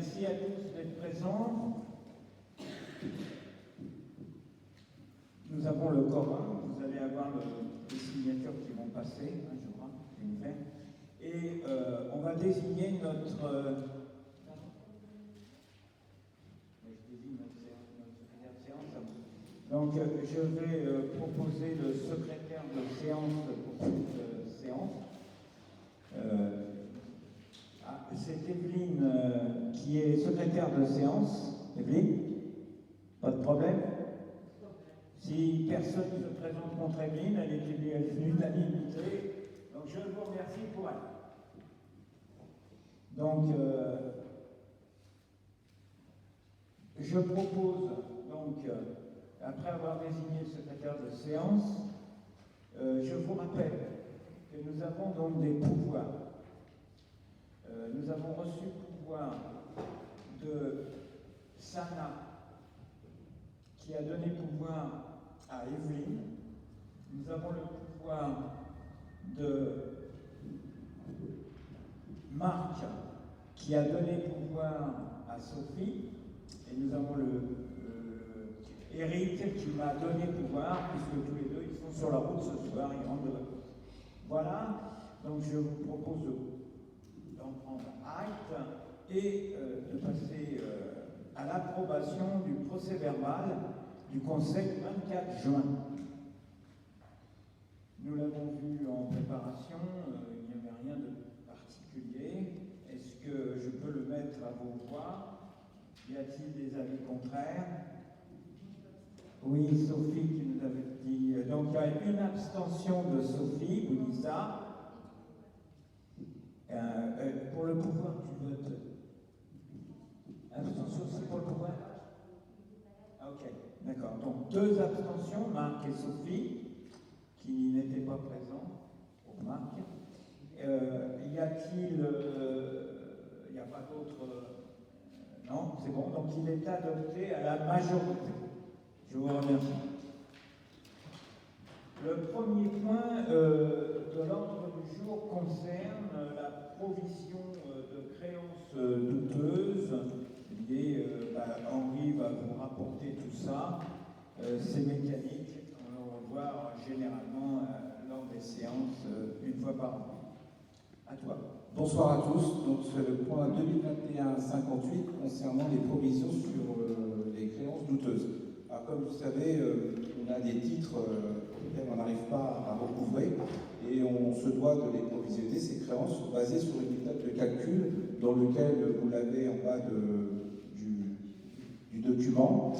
merci à tous d'être présents. Nous avons le Coran, vous allez avoir les signatures qui vont passer, je crois, et on va désigner notre secrétaire de séance. Donc je vais proposer le secrétaire de séance pour cette séance. C'est Evelyne qui est secrétaire de séance. Evelyne, pas de problème? Si personne ne se présente contre Evelyne, elle est l'unanimité. Donc je vous remercie pour elle. Donc je propose, après avoir désigné le secrétaire de séance, je vous rappelle que nous avons donc des pouvoirs. Nous avons reçu le pouvoir de Sana, qui a donné pouvoir à Evelyne. Nous avons le pouvoir de Marc, qui a donné pouvoir à Sophie. Et nous avons Eric, qui m'a donné pouvoir, puisque tous les deux, ils sont sur la route ce soir, ils rentrent de vacances. Voilà, donc je vous propose d'en prendre acte et de passer à l'approbation du procès-verbal du Conseil du 24 juin. Nous l'avons vu en préparation, il n'y avait rien de particulier. Est-ce que je peux le mettre à vos voix? Y a-t-il des avis contraires? Oui, Sophie qui nous avait dit. Donc il y a une abstention de Sophie, vous dites ça. Pour le pouvoir, tu votes. Abstention aussi pour le pouvoir? Ok, d'accord. Donc 2 abstentions, Marc et Sophie, qui n'étaient pas présents pour Marc. Y a-t-il. Il n'y a pas d'autres. Non, c'est bon. Donc il est adopté à la majorité. Je vous remercie. Le premier point de l'ordre du jour concerne la provision de créances douteuses. Henri va vous rapporter tout ça. C'est mécanique. On le voit généralement lors des séances une fois par an. À toi. Bonsoir à tous. Donc c'est le point 2021-58 concernant les provisions sur les créances douteuses. Alors, comme vous savez, on a des titres auxquels on n'arrive pas à recouvrer et on se doit de les provisionner, ces créances, basées sur une méthode de calcul dans lequel vous l'avez en bas du document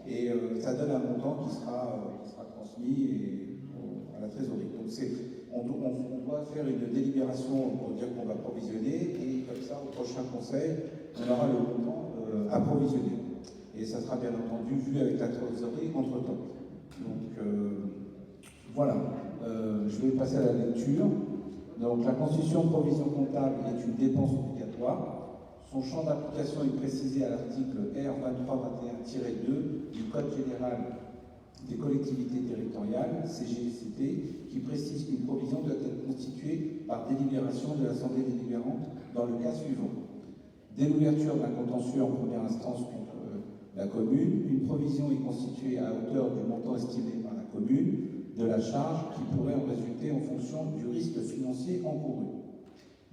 et ça donne un montant qui sera transmis à la trésorerie. Donc on doit faire une délibération pour dire qu'on va provisionner et comme ça, au prochain conseil, on aura le montant à provisionner. Et ça sera bien entendu vu avec la trésorerie entre-temps. Donc voilà, je vais passer à la lecture. Donc la constitution de provision comptable est une dépense obligatoire. Son champ d'application est précisé à l'article R2321-2 du Code général des collectivités territoriales, CGCT, qui précise qu'une provision doit être constituée par délibération de l'Assemblée délibérante dans le cas suivant. Dès l'ouverture d'un contentieux en première instance contre la commune, une provision est constituée à hauteur du montant estimé par la commune de la charge qui pourrait en résulter en fonction du risque financier encouru.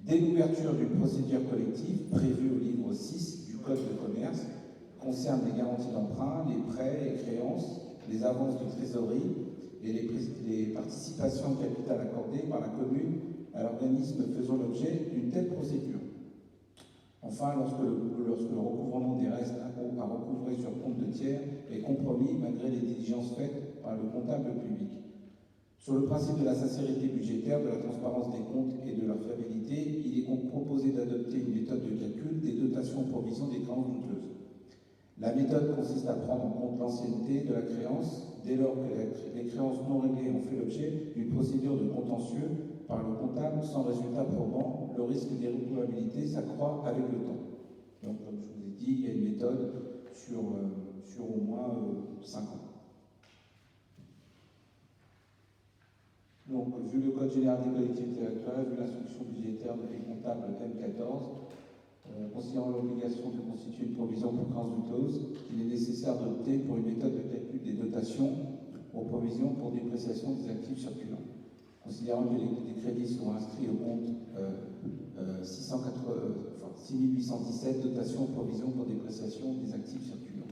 Dès l'ouverture d'une procédure collective prévue au livre 6 du Code de commerce, concerne les garanties d'emprunt, les prêts, les créances, les avances de trésorerie et les participations de capital accordées par la commune à l'organisme faisant l'objet d'une telle procédure. Enfin, lorsque le recouvrement des restes à recouvrer sur compte de tiers est compromis malgré les diligences faites par le comptable public. Sur le principe de la sincérité budgétaire, de la transparence des comptes et de leur fiabilité, il est donc proposé d'adopter une méthode de calcul des dotations en provision des créances douteuses. La méthode consiste à prendre en compte l'ancienneté de la créance dès lors que les créances non réglées ont fait l'objet d'une procédure de contentieux par le comptable sans résultat probant, le risque d'irrecouvrabilité s'accroît avec le temps. Donc, comme je vous ai dit, il y a une méthode sur au moins 5 ans. Donc, vu le Code général des collectivités territoriales, vu l'instruction budgétaire des comptables M14, on considérant l'obligation de constituer une provision pour créance douteuse, il est nécessaire d'opter pour une méthode de calcul des dotations aux provisions pour dépréciation des actifs circulants. Considérant que les crédits seront inscrits au compte 6817, dotation aux provisions pour dépréciation des actifs circulants.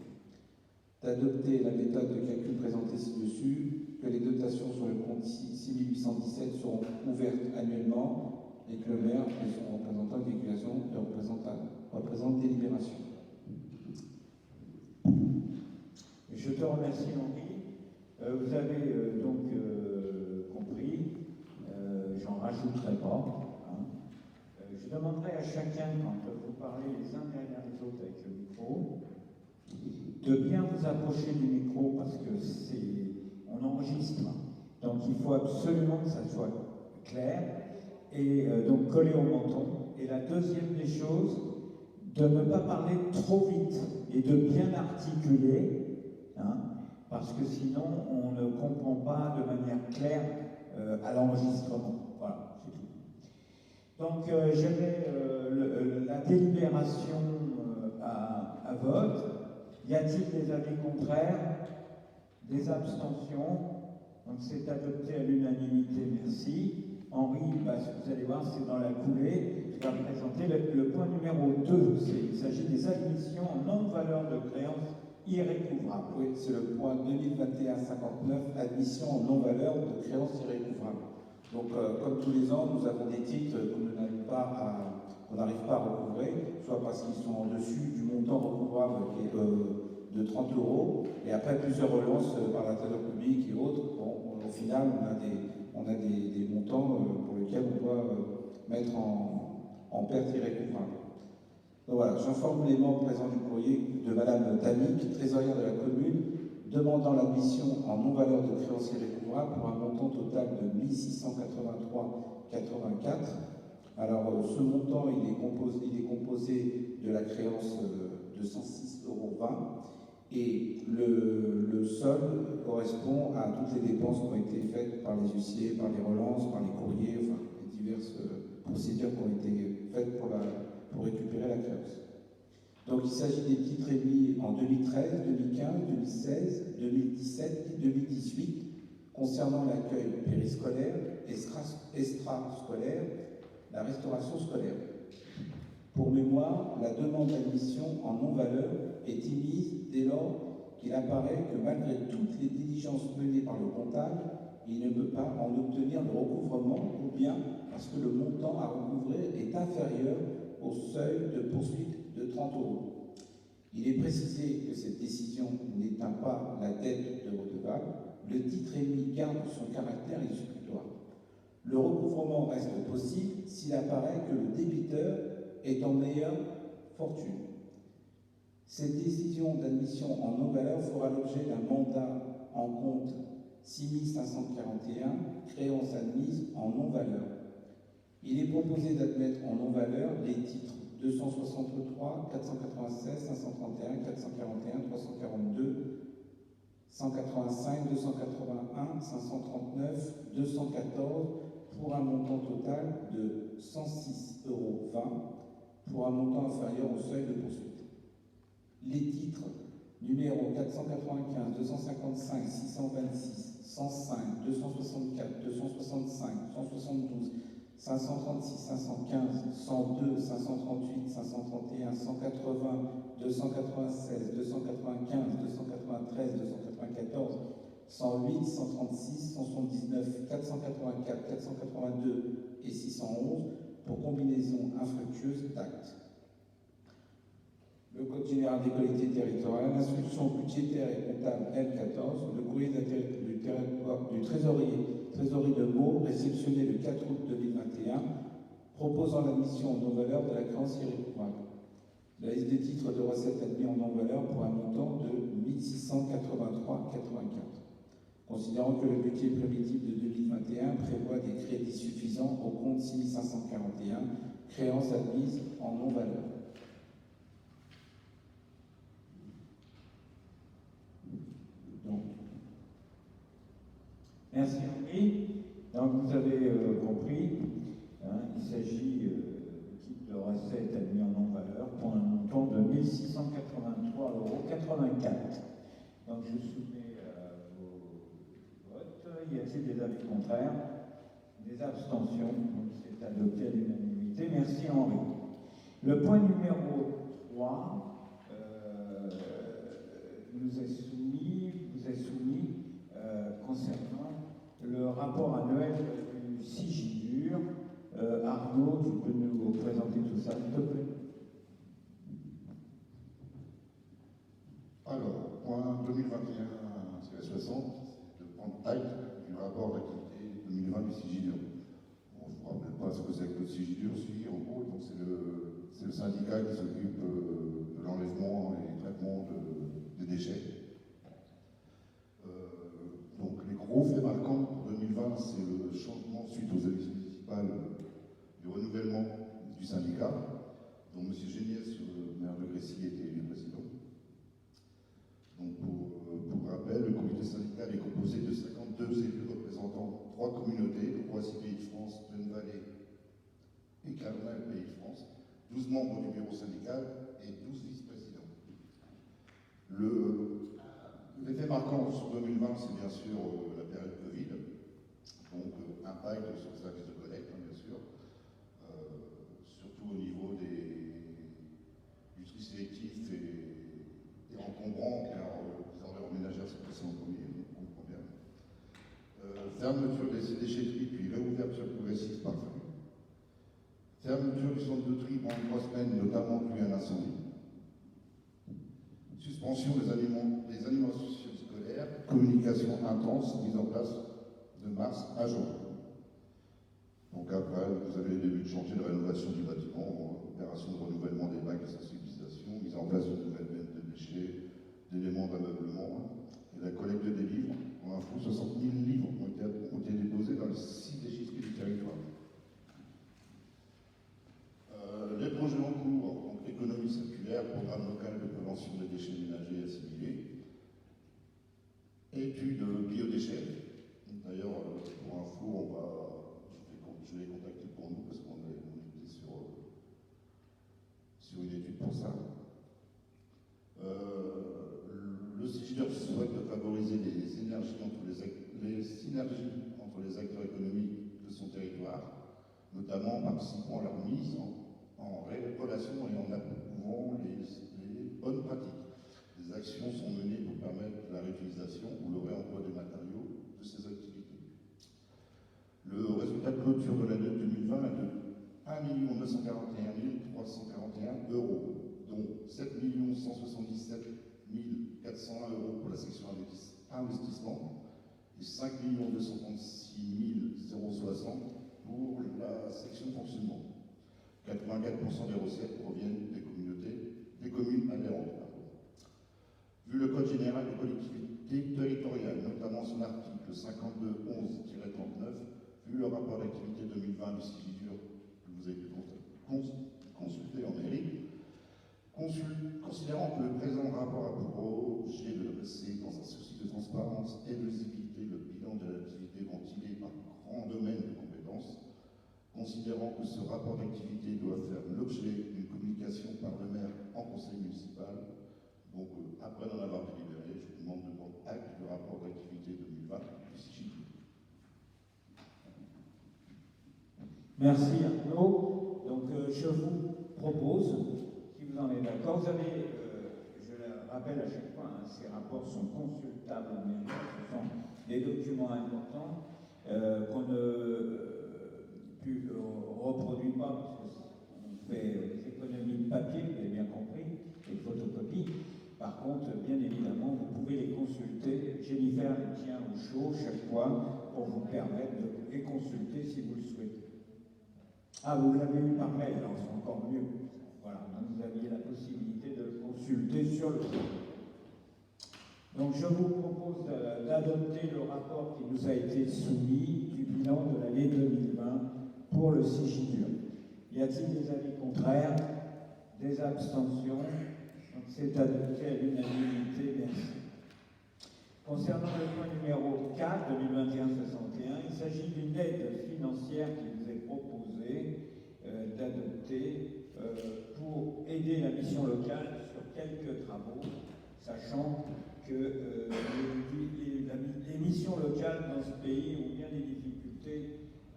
D'adopter la méthode de calcul présentée ci-dessus, que les dotations sur le compte 6817 seront ouvertes annuellement et que le maire et son représentant de véhiculation représente délibération. Je te remercie, Henri. Vous avez compris, j'en rajouterai pas. Hein. Je demanderai à chacun, quand vous parlez les uns derrière les autres avec le micro, de bien vous approcher du micro parce que on enregistre. Donc il faut absolument que ça soit clair et donc coller au menton. Et la deuxième des choses, de ne pas parler trop vite et de bien articuler, hein, parce que sinon on ne comprend pas de manière claire à l'enregistrement. Voilà, c'est tout. Donc je mets la délibération à vote. Y a-t-il des avis contraires? Des abstentions? Donc c'est adopté à l'unanimité, merci. Henri, vous allez voir, c'est dans la coulée. Je vais présenter le point numéro 2. Il s'agit des admissions en non-valeur de créances irrécouvrables. Oui, c'est le point 2021-59, admission en non-valeur de créances irrécouvrables. Donc, comme tous les ans, nous avons des titres qu'on n'arrive pas à recouvrer, soit parce qu'ils sont en dessus du montant recouvrable qui est de 30 €, et après plusieurs relances par la trésor public et autres. Bon, au final, on a des montants pour lesquels on doit mettre en perte irrécouvrable. Donc voilà, j'informe les membres présents du courrier de Madame Tamic, trésorière de la commune, demandant l'admission en non-valeur de créances irrécouvrables pour un montant total de 1683,84. Alors, ce montant, il est composé de la créance de 106,20 € et le solde correspond à toutes les dépenses qui ont été faites par les huissiers, par les relances, par les courriers, enfin, les diverses procédures qui ont été faites pour récupérer la créance. Donc, il s'agit des titres émis en 2013, 2015, 2016, 2017 et 2018 concernant l'accueil périscolaire, extrascolaire, la restauration scolaire. Pour mémoire, la demande d'admission en non-valeur est émise dès lors qu'il apparaît que malgré toutes les diligences menées par le comptable, il ne peut pas en obtenir le recouvrement ou bien parce que le montant à recouvrer est inférieur au seuil de poursuite de 30 €. Il est précisé que cette décision n'éteint pas la dette de redevable. Le titre émis garde son caractère exécutoire. Le recouvrement reste possible s'il apparaît que le débiteur est en meilleure fortune. Cette décision d'admission en non-valeur fera l'objet d'un mandat en compte 6541, créance admise en non-valeur. Il est proposé d'admettre en non-valeur les titres 263, 496, 531, 441, 342, 185, 281, 539, 214, pour un montant total de 106,20 € pour un montant inférieur au seuil de poursuite. Les titres numéro 495, 255, 626, 105, 264, 265, 172, 536, 515, 102, 538, 531, 180, 296, 295, 293, 294, 108, 136, 179, 484, 482 et 611 pour combinaison infructueuse d'actes. Le Code général des collectivités territoriales, l'instruction budgétaire et comptable L14, le courrier du trésorier de Meaux, réceptionné le 4 août 2021, proposant l'admission en non-valeur de la créance irrécouvrable. La liste des titres de recettes admis en non-valeur pour un montant de 1683,84. Considérant que le budget primitif de 2021 prévoit des crédits suffisants au compte 6541, créance admise en non-valeur. Merci Henri. Donc vous avez compris, hein, il s'agit de titres de recettes admis en non-valeur 84. Donc je soumets au vote. Y a-t-il des avis contraires? Des abstentions? Donc c'est adopté à l'unanimité. Merci Henri. Le point numéro 3 vous est soumis concernant le rapport annuel du Sigidur. Arnaud, tu peux nous présenter tout ça, s'il te plaît? Alors, point 2021-60, de prendre acte du rapport d'activité 2020 du Sigidur. Bon, je ne vous rappelle pas ce que c'est que le Sigidur, en gros, donc c'est le syndicat qui s'occupe de l'enlèvement et du traitement des déchets. Donc les gros faits marquants pour 2020, c'est le changement suite aux élections municipales du renouvellement du syndicat, dont M. Géniès, maire de Crécy, était élu président. Donc pour rappel, le comité syndical est composé de 52 élus représentant 3 communautés, Roissy Pays de France, Plaine-Vallée et Clermont Pays de France, 12 membres du bureau syndical et 12 vice-présidents. L'effet marquant sur 2020, c'est bien sûr la période Covid, donc impact sur le service de collecte, bien sûr, surtout au niveau du tri sélectif et des encombrants, car les ordures ménagères sont passées en premier, on comprend bien. Fermeture des déchetteries, puis réouverture progressive par flux. Fermeture du centre de tri pendant 3 semaines, notamment dû à un incendie. Suspension des animations scolaires, communication intense mise en place de mars à juin. Donc après, vous avez le début de chantier de rénovation du bâtiment, opération de renouvellement des bacs de sensibilisation, mise en place de nouvelles bêtes de déchets, d'éléments d'ameublement, et la collecte des livres. En info, 60 000 livres ont été déposés dans les 6 déchetteries du territoire. Les projets en cours, donc l'économie circulaire, programme local de prévention des déchets ménagers assimilés, études biodéchets. D'ailleurs, pour info, je l'ai contacté pour nous parce qu'on était sur une étude pour ça. Le Sigidur souhaite favoriser les synergies entre les acteurs économiques de son territoire, notamment en participant à leur mise en relation et en approuvant les bonnes pratiques. Des actions sont menées pour permettre la réutilisation ou le réemploi des matériaux de ces activités. Le résultat de clôture de l'année 2020 est de 1 941 341 €, dont 7 177 401 € pour la section investissement et 5 236 060 pour la section fonctionnement. 84% des recettes proviennent des communes adhérentes. Vu le Code général des collectivités territoriales, notamment son article 5211-39, vu le rapport d'activité 2020 du Sigidur que vous avez pu consulter en mairie, considérant que le présent rapport a pour objet de dresser dans un souci de transparence et de visibilité le bilan de l'activité ventilée par grand domaine de compétences, considérant que ce rapport d'activité doit faire l'objet d'une communication par le maire en conseil municipal. Donc, après d'en avoir délibéré, je vous demande de prendre acte du rapport d'activité 2020 du Sigidur. Merci Arnaud. Donc, je vous propose, si vous en êtes d'accord, vous avez, je le rappelle à chaque fois, ces rapports sont consultables en mairie, ce sont des documents importants qu'on ne reproduit pas parce qu'on fait des économies de papier, vous avez bien compris, et de photocopies. Par contre, bien évidemment, vous pouvez les consulter. Jennifer les tient au chaud chaque fois pour vous permettre de les consulter si vous le souhaitez. Ah, vous l'avez eu par mail, alors c'est encore mieux. Voilà, vous aviez la possibilité de le consulter sur le site. Donc je vous propose d'adopter le rapport qui nous a été soumis du bilan de l'année 2020 pour le Sigidur. Y a-t-il des avis contraires? Des abstentions? Donc c'est adopté à l'unanimité, merci. Concernant le point numéro 4, 2021-61, il s'agit d'une aide financière qui nous est proposée d'adopter pour aider la mission locale sur quelques travaux. sachant que les missions locales dans ce pays ont bien des difficultés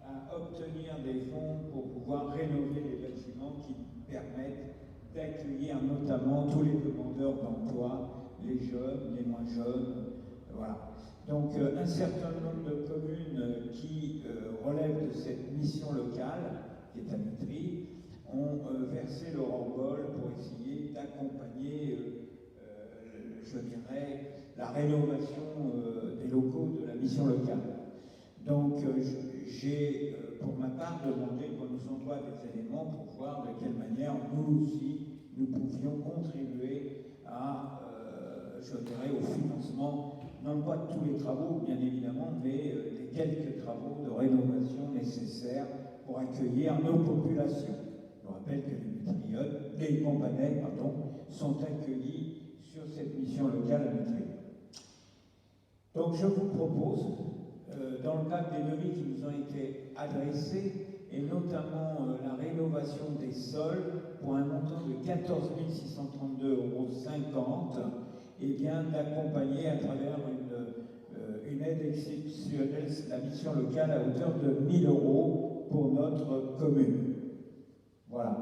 à obtenir des fonds pour pouvoir rénover les bâtiments qui permettent d'accueillir notamment tous les demandeurs d'emploi, les jeunes, les moins jeunes, voilà. Donc un certain nombre de communes qui relèvent de cette mission locale, qui est à Mitry, ont versé leur envol pour essayer d'accompagner, je dirais, la rénovation des locaux de la mission locale. Donc j'ai, pour ma part, demandé qu'on nous envoie des éléments pour voir de quelle manière nous aussi, nous pouvions contribuer à, je dirais, au financement, non pas de tous les travaux, bien évidemment, mais des quelques travaux de rénovation nécessaires pour accueillir nos populations. Je rappelle que les Companais, sont accueillis sur cette mission locale à Mitry. Donc je vous propose, dans le cadre des devis qui nous ont été adressés, et notamment la rénovation des sols pour un montant de 14 632,50 €, et bien d'accompagner à travers une aide exceptionnelle la mission locale à hauteur de 1 000 € pour notre commune. Voilà.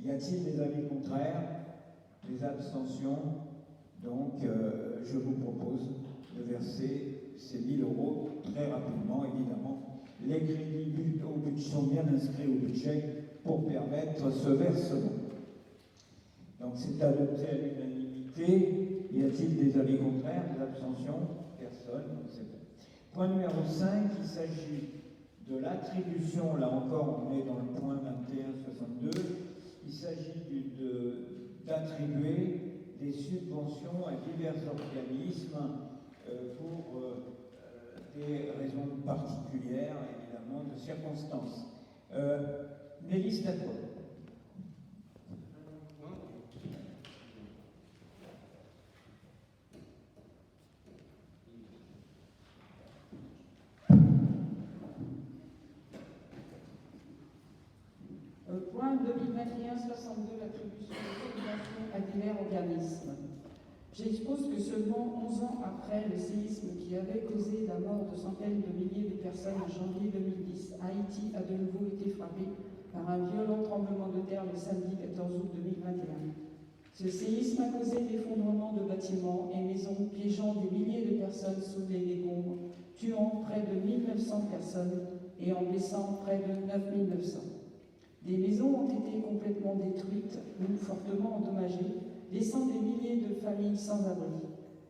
Y a-t-il des avis contraires, des abstentions? Donc, je vous propose de verser ces 1 000 € très rapidement, évidemment. Les crédits sont bien inscrits au budget pour permettre ce versement. Donc, c'est adopté à l'unanimité. Y a-t-il des avis contraires, des abstentions? Personne. C'est bon. Point numéro 5, il s'agit de l'attribution, là encore on est dans le point 21-62, il s'agit d'attribuer des subventions à divers organismes pour des raisons particulières, évidemment, de circonstances. Nelly Stadtwald. Point 2021-62, l'attribution de subventions à divers organismes. J'expose que seulement 11 ans après le séisme qui avait causé la mort de centaines de milliers de personnes en janvier 2010, Haïti a de nouveau été frappé par un violent tremblement de terre le samedi 14 août 2021. Ce séisme a causé l'effondrement de bâtiments et maisons, piégeant des milliers de personnes sous les décombres, tuant près de 1900 personnes et en blessant près de 9900. Des maisons ont été complètement détruites ou fortement endommagées, laissant des milliers de familles sans abri.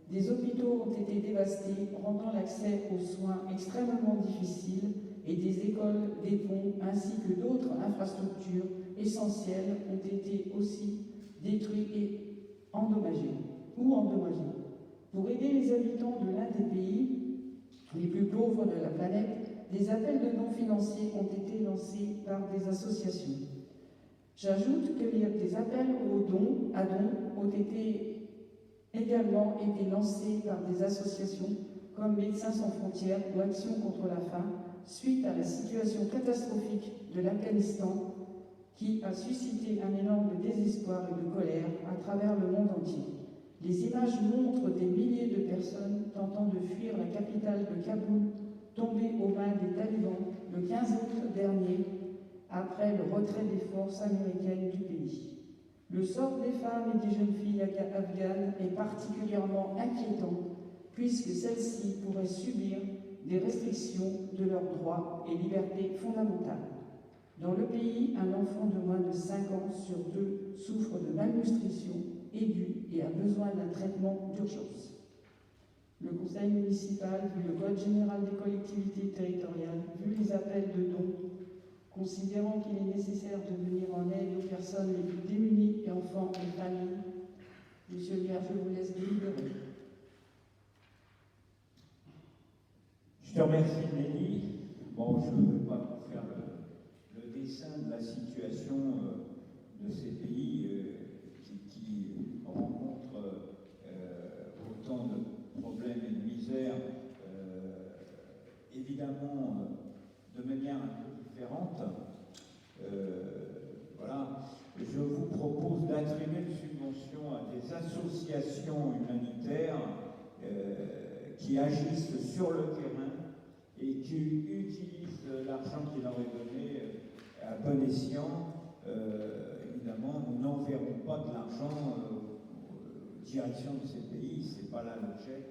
Des hôpitaux ont été dévastés, rendant l'accès aux soins extrêmement difficile, et des écoles, des ponts, ainsi que d'autres infrastructures essentielles ont été aussi détruites et endommagées. Pour aider les habitants de l'un des pays les plus pauvres de la planète, des appels de dons financiers ont été lancés par des associations. J'ajoute que des appels à dons ont également été lancés par des associations comme Médecins sans frontières ou Action contre la faim, suite à la situation catastrophique de l'Afghanistan qui a suscité un énorme désespoir et de colère à travers le monde entier. Les images montrent des milliers de personnes tentant de fuir la capitale de Kaboul, tombée aux mains des talibans le 15 août dernier, après le retrait des forces américaines du pays. Le sort des femmes et des jeunes filles afghanes est particulièrement inquiétant, puisque celles-ci pourraient subir des restrictions de leurs droits et libertés fondamentales. Dans le pays, un enfant de moins de 5 ans sur 2 souffre de malnutrition aiguë et a besoin d'un traitement d'urgence. Le conseil municipal, vu le code général des collectivités territoriales, vu les appels de dons, considérant qu'il est nécessaire de venir en aide aux personnes les plus démunies et enfants et familles, Monsieur le maire, je vous laisse délibérer. Je te remercie, Nelly. Bon, je ne veux pas vous faire le dessin de la situation de ces pays qui rencontrent autant de problèmes et de misère, évidemment de manière un peu différente. Voilà. je vous propose d'attribuer une subvention à des associations humanitaires qui agissent sur le terrain et qui utilisent l'argent qui leur est donné à bon escient. Évidemment, nous n'enverrons pas de l'argent aux directions de ces pays, ce n'est pas là l'objet.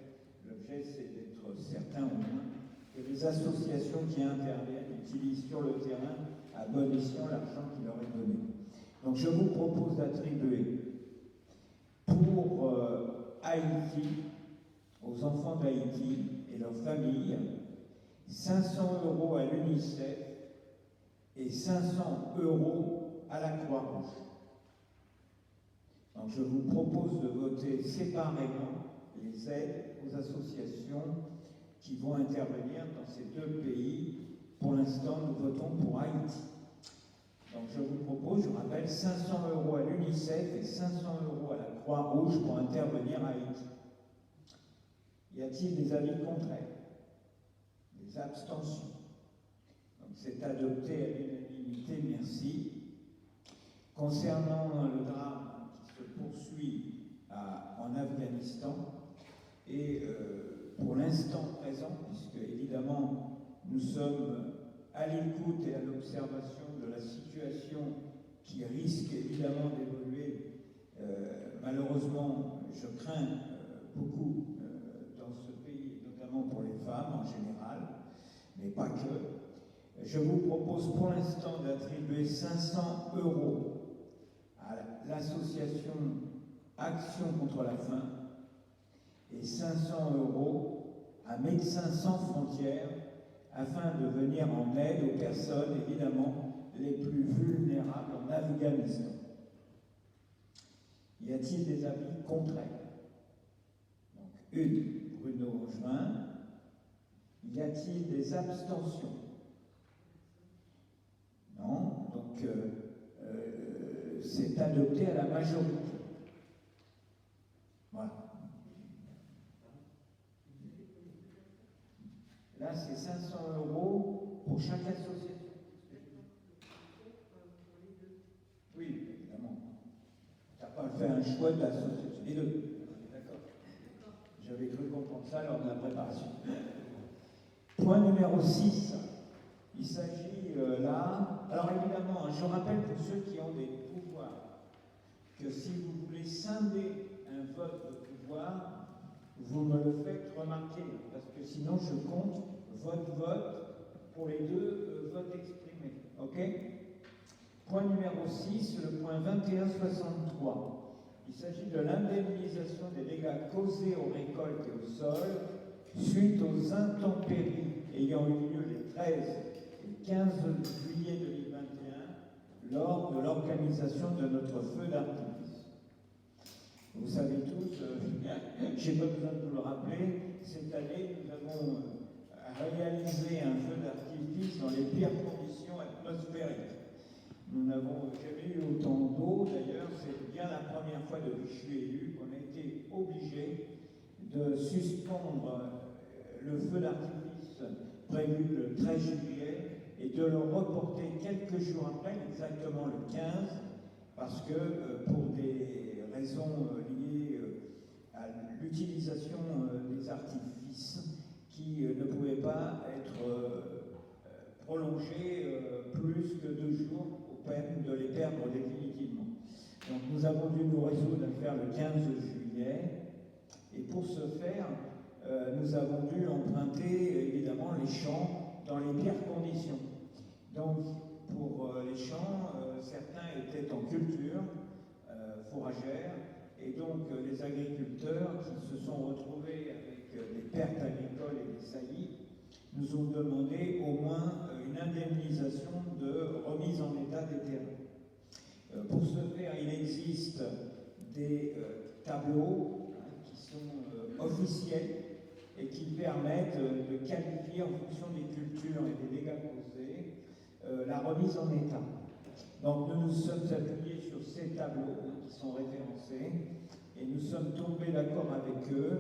L'objet, c'est d'être certain au moins que les associations qui interviennent utilisent sur le terrain à bon escient l'argent qui leur est donné. Donc je vous propose d'attribuer pour Haïti, aux enfants d'Haïti et leurs familles, 500 € à l'UNICEF et 500 € à la Croix-Rouge. Donc je vous propose de voter séparément les aides aux associations qui vont intervenir dans ces deux pays. Pour l'instant, nous votons pour Haïti. Donc je vous propose, je rappelle, 500 € à l'UNICEF et 500 € à la Croix-Rouge pour intervenir à Haïti. Y a-t-il des avis contraires? Des abstentions? Donc c'est adopté à l'unanimité, merci. Concernant le drame qui se poursuit en Afghanistan, et pour l'instant présent, puisque évidemment nous sommes à l'écoute et à l'observation de la situation qui risque évidemment d'évoluer, malheureusement, je crains beaucoup dans ce pays, notamment pour les femmes en général, mais pas que. Je vous propose pour l'instant d'attribuer 500 € à l'association Action contre la faim et 500 € à Médecins sans frontières afin de venir en aide aux personnes, évidemment, les plus vulnérables en Afghanistan. Y a-t-il des avis contraires? Donc, une, Bruno Angevin. Y a-t-il des abstentions? Non. Donc, c'est adopté à la majorité. Voilà. Là, c'est 500 € pour chaque association. Oui, évidemment. Tu n'as pas fait un choix d'association. Les deux. D'accord. J'avais cru comprendre ça lors de la préparation. Point numéro 6. Il s'agit là. Alors évidemment, je rappelle pour ceux qui ont des pouvoirs que si vous voulez scinder un vote de pouvoir, vous me le faites remarquer, parce que sinon je compte vote pour les deux votes exprimés. Ok? Point numéro 6, le point 2163. Il s'agit de l'indemnisation des dégâts causés aux récoltes et au sol suite aux intempéries ayant eu lieu les 13 et 15 juillet 2021 lors de l'organisation de notre feu d'artifice. Vous savez tous, je n'ai pas besoin de vous le rappeler, cette année nous avons réalisé un feu d'artifice dans les pires conditions atmosphériques. Nous n'avons jamais eu autant d'eau, d'ailleurs c'est bien la première fois depuis que je suis élu qu'on a été obligé de suspendre le feu d'artifice prévu le 13 juillet et de le reporter quelques jours après, exactement le 15, parce que pour des raisons liées à l'utilisation des artifices qui ne pouvaient pas être prolongés plus que 2 jours au peine de les perdre définitivement. Donc nous avons dû nous résoudre à faire le 15 juillet et pour ce faire, nous avons dû emprunter évidemment les champs dans les pires conditions. Donc pour les champs, certains étaient en culture fourragère et donc les agriculteurs qui se sont retrouvés avec des pertes agricoles et des saillies nous ont demandé au moins une indemnisation de remise en état des terrains. Pour ce faire, il existe des tableaux qui sont officiels et qui permettent de qualifier en fonction des cultures et des dégâts causés la remise en état. Donc nous nous sommes appuyés sur ces tableaux qui sont référencés et nous sommes tombés d'accord avec eux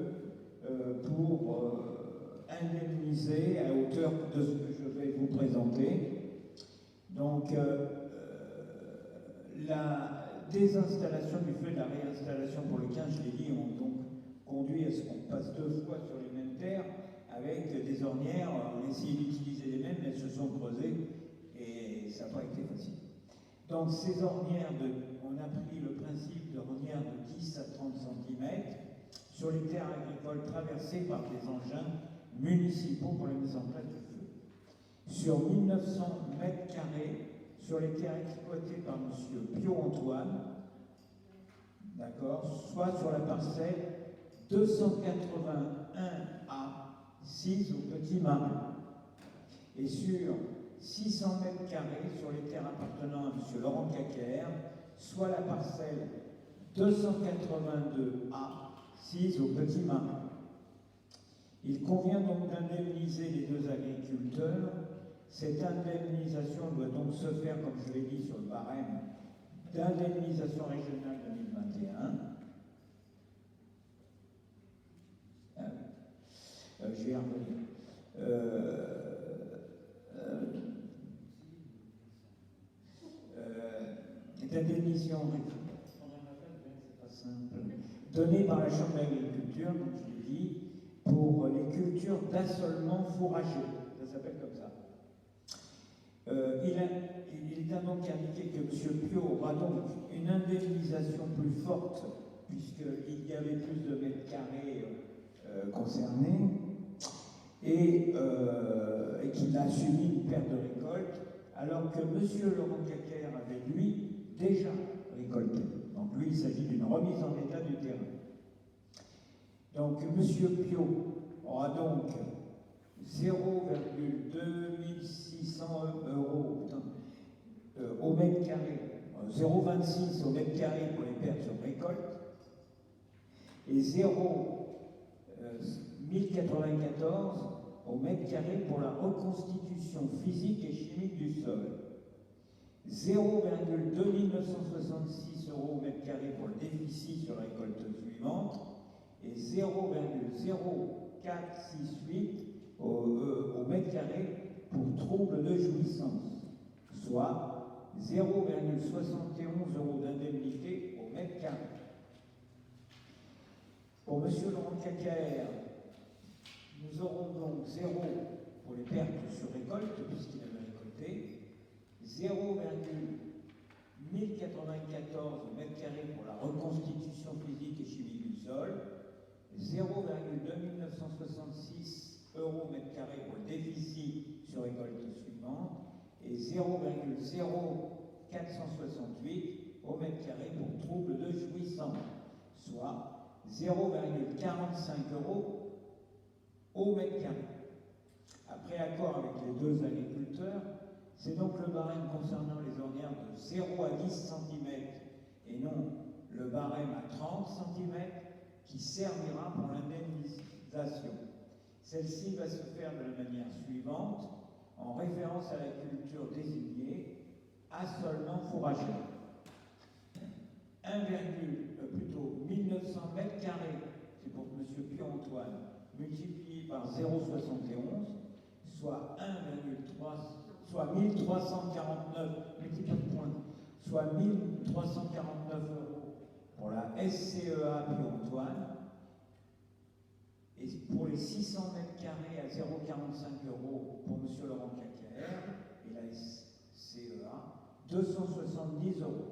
pour indemniser à hauteur de ce que je vais vous présenter. Donc la désinstallation du fait de la réinstallation pour le 15, je l'ai dit, ont donc conduit à ce qu'on passe 2 fois sur les mêmes terres avec des ornières. On a essayé d'utiliser les mêmes, mais elles se sont creusées et ça n'a pas été facile. Donc ces ornières, on a pris le principe d'ornières de 10 à 30 cm sur les terres agricoles traversées par des engins municipaux pour la mise en place du feu. Sur 1900 mètres carrés, sur les terres exploitées par M. Piot-Antoine, d'accord, soit sur la parcelle 281A, 6 au Petit Marin, et sur 600 mètres carrés sur les terres appartenant à M. Laurent Caquer, soit la parcelle 282A, 6 au Petit Marin. Il convient donc d'indemniser les 2 agriculteurs. Cette indemnisation doit donc se faire, comme je l'ai dit, sur le barème d'indemnisation régionale 2021. Je vais y revenir. D'indemnisation donnée par la Chambre d'agriculture, comme je l'ai dit, pour les cultures d'assolement fourrager. Ça s'appelle comme ça. Il est donc indiqué que M. Piot aura donc une indemnisation plus forte, puisqu'il y avait plus de mètres carrés concernés, et qu'il a subi une perte de récolte, alors que M. Laurent Caquer avait, lui, déjà récolté. Donc lui, il s'agit d'une remise en état du terrain. Donc M. Piot aura donc 0,2600 euros au mètre carré, 0,26 au mètre carré pour les pertes sur récolte, et 0,1094 au mètre carré pour la reconstitution physique et chimique du sol, 0,2966 euros au mètre carré pour le déficit sur la récolte suivante, et 0,0468 au mètre carré pour trouble de jouissance, soit 0,71 euros d'indemnité au mètre carré. Pour M. Laurent Caquer, nous aurons donc 0 pour les pertes sur récolte, puisqu'il avait récolté, 0,1094 au mètre carré pour la reconstitution physique et chimique du sol, 0,2966 euros au mètre carré pour le déficit sur récolte suivante, et 0,0468 au mètre carré pour trouble de jouissance, soit 0,45 euros au mètre carré. Après accord avec les 2 agriculteurs, c'est donc le barème concernant les ornières de 0 à 10 cm et non le barème à 30 cm qui servira pour l'indemnisation. Celle-ci va se faire de la manière suivante, en référence à la culture désignée, assolement fourrager. 1900 mètres carrés, c'est pour M. Piot-Antoine, multiplié par 0,71, soit 1349, multiplié par point, soit 1349 euros pour la SCEA Piot-Antoine, et pour les 600 mètres carrés à 0,45 euros pour M. Laurent Caquer et la SCEA, 270 euros.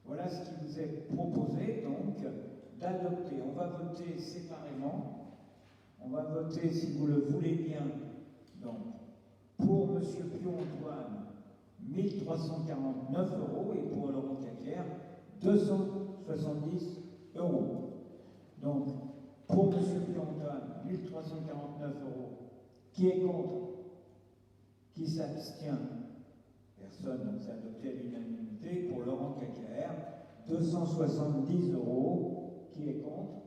Voilà ce qui vous est proposé donc d'adopter. On va voter séparément. On va voter, si vous le voulez bien, donc pour M. Piot-Antoine, 1349 euros et pour Laurent Caquer, 270 euros. Donc, pour M. Piot-Antoine, 1349 euros. Qui est contre? Qui s'abstient? Personne, donc c'est adopté à l'unanimité. Pour Laurent Caquer, 270 euros. Qui est contre?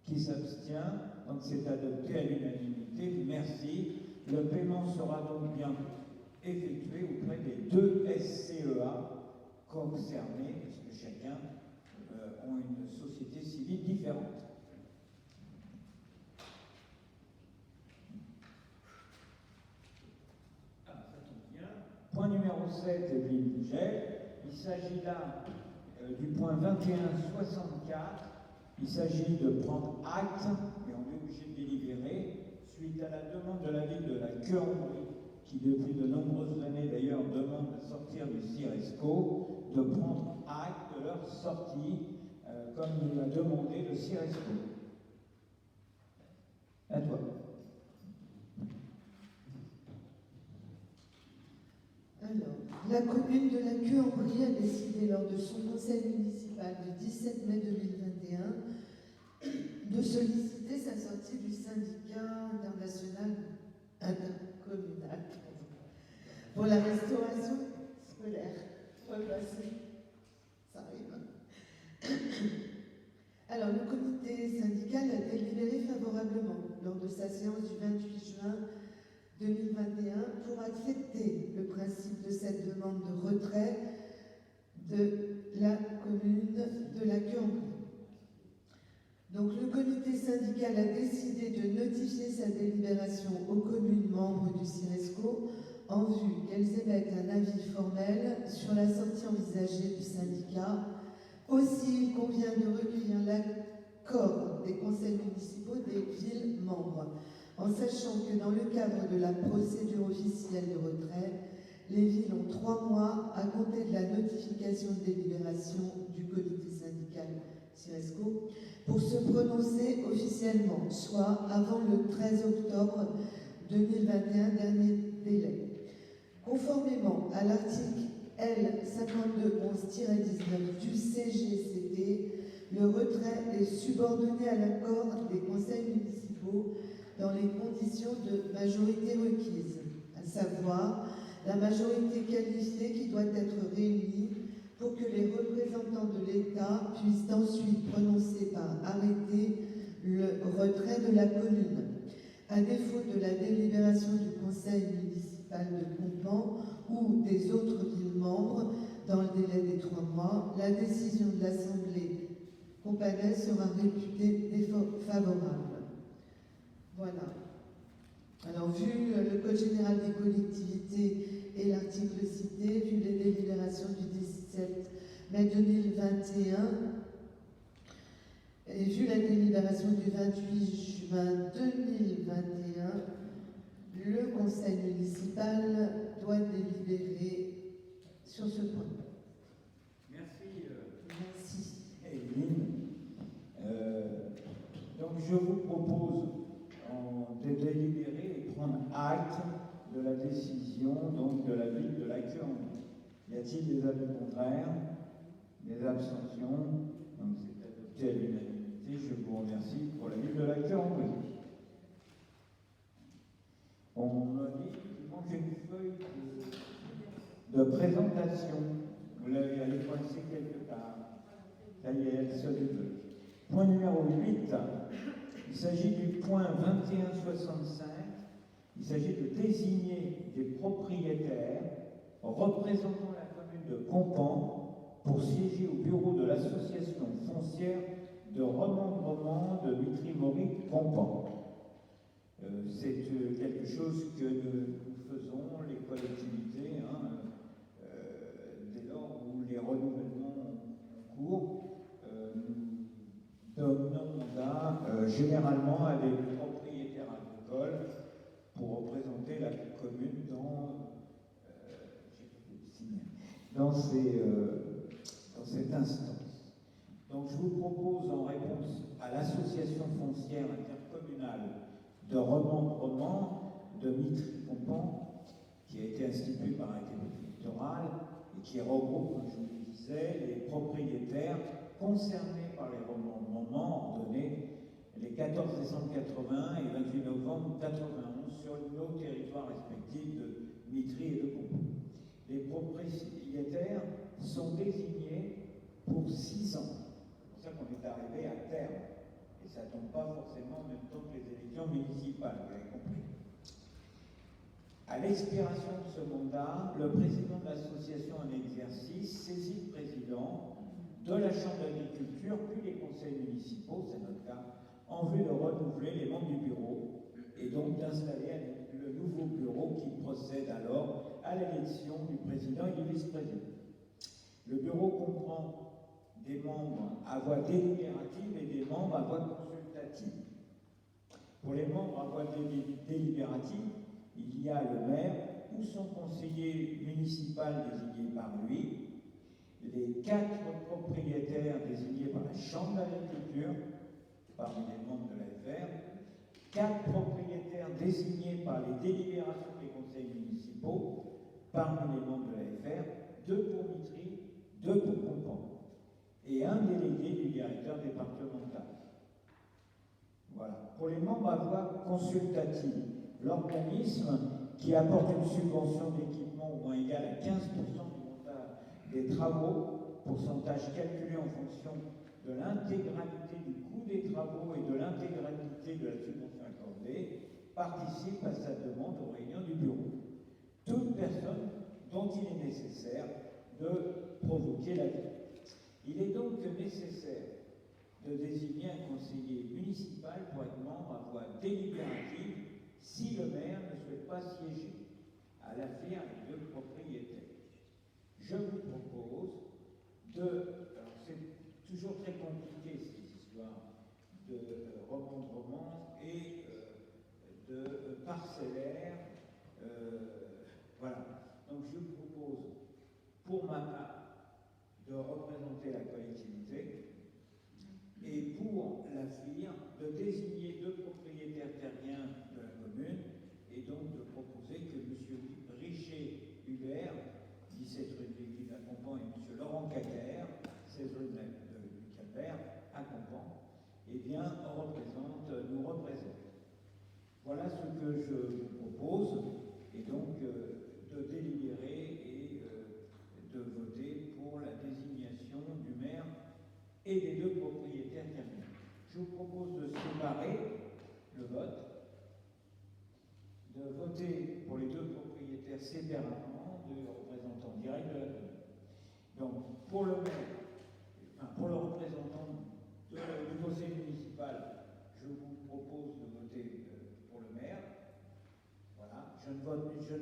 Qui s'abstient? Donc c'est adopté à l'unanimité. Merci. Le paiement sera donc bien effectué auprès des 2 SCEA concernés, parce que chacun ont une société civile différente. Point numéro 7, Evelyne Bugel. il s'agit là du point 2164. Il s'agit de prendre acte, et on est obligé de délibérer, suite à la demande de la ville de la Queue-en-Brie, qui depuis de nombreuses années d'ailleurs demande de sortir du CIRESCO, de prendre acte de leur sortie, comme nous l'a demandé le CIRESCO. À toi. Alors, la commune de la Queue-en-Brie a décidé lors de son conseil municipal du 17 mai 2021 de solliciter sa sortie du syndicat international intercommunal pour la restauration scolaire. Ça arrive. Alors, le comité syndical a délibéré favorablement lors de sa séance du 28 juin 2021 pour accepter le principe de cette demande de retrait de la commune de la Queue-en-Brie. Donc le comité syndical a décidé de notifier sa délibération aux communes membres du CIRESCO en vue qu'elles émettent un avis formel sur la sortie envisagée du syndicat. Aussi, il convient de recueillir l'accord des conseils municipaux des villes membres, en sachant que dans le cadre de la procédure officielle de retrait, les villes ont 3 mois à compter de la notification de délibération du comité syndical CIRESCO pour se prononcer officiellement, soit avant le 13 octobre 2021, dernier délai. Conformément à l'article L5211-19 du CGCT, le retrait est subordonné à l'accord des conseils municipaux dans les conditions de majorité requises, à savoir la majorité qualifiée qui doit être réunie pour que les représentants de l'État puissent ensuite prononcer par arrêté le retrait de la commune. À défaut de la délibération du conseil municipal de Compan ou des autres villes membres dans le délai des 3 mois, la décision de l'Assemblée companaise sera réputée défavorable. Voilà. Alors, vu le Code général des collectivités et l'article cité, vu les délibérations du 17 mai 2021 et vu la délibération du 28 juin 2021, le conseil municipal doit délibérer sur ce point. Merci. Merci. Evelyne. Donc je vous propose de délibérer et prendre acte de la décision donc, de la ville de la Queue-en-Brie. Y a-t-il des avis contraires? Des abstentions? Donc c'est adopté à l'unanimité. Je vous remercie pour la ville de la Queue-en-Brie. On m'a dit qu'il manque une feuille de présentation. Vous l'avez allé coincer quelque part. Ça y est, elle se débloque. Point numéro 8. Il s'agit du point 2165. Il s'agit de désigner des propriétaires représentant la commune de Compan pour siéger au bureau de l'association foncière de remembrement de Mitry-Mory-Compan. C'est quelque chose que nous faisons, les collectivités, dès lors où les renouvellements ont cours. Nous donnons mandat généralement à des propriétaires agricoles pour représenter la commune dans cette instance. Donc je vous propose en réponse à l'association foncière intercommunale de remembrement de Mitry-Compan, qui a été instituée par arrêté préfectoral et qui regroupe, comme je vous le disais, les propriétaires concernés par les remembrements ordonnés les 14 décembre 80 et 28 novembre 91 sur nos territoires respectifs de Mitry et de Compan. Les propriétaires sont désignés pour 6 ans. C'est pour ça qu'on est arrivé à terme. Et ça ne tombe pas forcément en même temps que les élections municipales, vous avez compris. À l'expiration de ce mandat, le président de l'association en exercice saisit le président de la Chambre d'agriculture, puis les conseils municipaux, c'est notre cas, en vue de renouveler les membres du bureau et donc d'installer le nouveau bureau qui procède alors à l'élection du président et du vice-président. Le bureau comprend des membres à voix délibérative et des membres à voix consultative. Pour les membres à voix délibérative, il y a le maire ou son conseiller municipal désigné par lui, les 4 propriétaires désignés par la Chambre d'agriculture, parmi les membres de l'AFR, 4 propriétaires désignés par les délibérations des conseils municipaux, parmi les membres de l'AFR, 2 pour Mitry, 2 pour Compan, et un délégué du directeur départemental. Voilà. Pour les membres à voix consultative, l'organisme qui apporte une subvention d'équipement au moins égale à 15% du montant des travaux, pourcentage calculé en fonction de l'intégralité du coût des travaux et de l'intégralité de la subvention accordée, participe à sa demande aux réunions du bureau. Toute personne dont il est nécessaire de provoquer la vie. Il est donc nécessaire de désigner un conseiller municipal pour être membre à voix délibérative si le maire ne souhaite pas siéger à la firme de propriétaire. Je vous propose de... Alors c'est toujours très compliqué ces histoires de remembrement et de parcellaire. Voilà. Donc je vous propose, pour ma part, de représenter la collectivité et pour la FIR de désigner 2 propriétaires terriens de la commune et donc de proposer que M. Richer Hubert, 17 rue de l'Église à Compan, et M. Laurent Cacaire, 16 rue du Calvaire à Compan, eh bien, nous représente. Voilà ce que je vous propose, et donc de délibérer et de voter pour la désignation du maire et des 2 propriétaires terriens. Je vous propose de séparer le vote, de voter pour les 2 propriétaires séparément de représentants directs de la commune. Donc, pour le maire, pour le représentant du conseil municipal, je vous propose de voter pour le maire. Voilà, je ne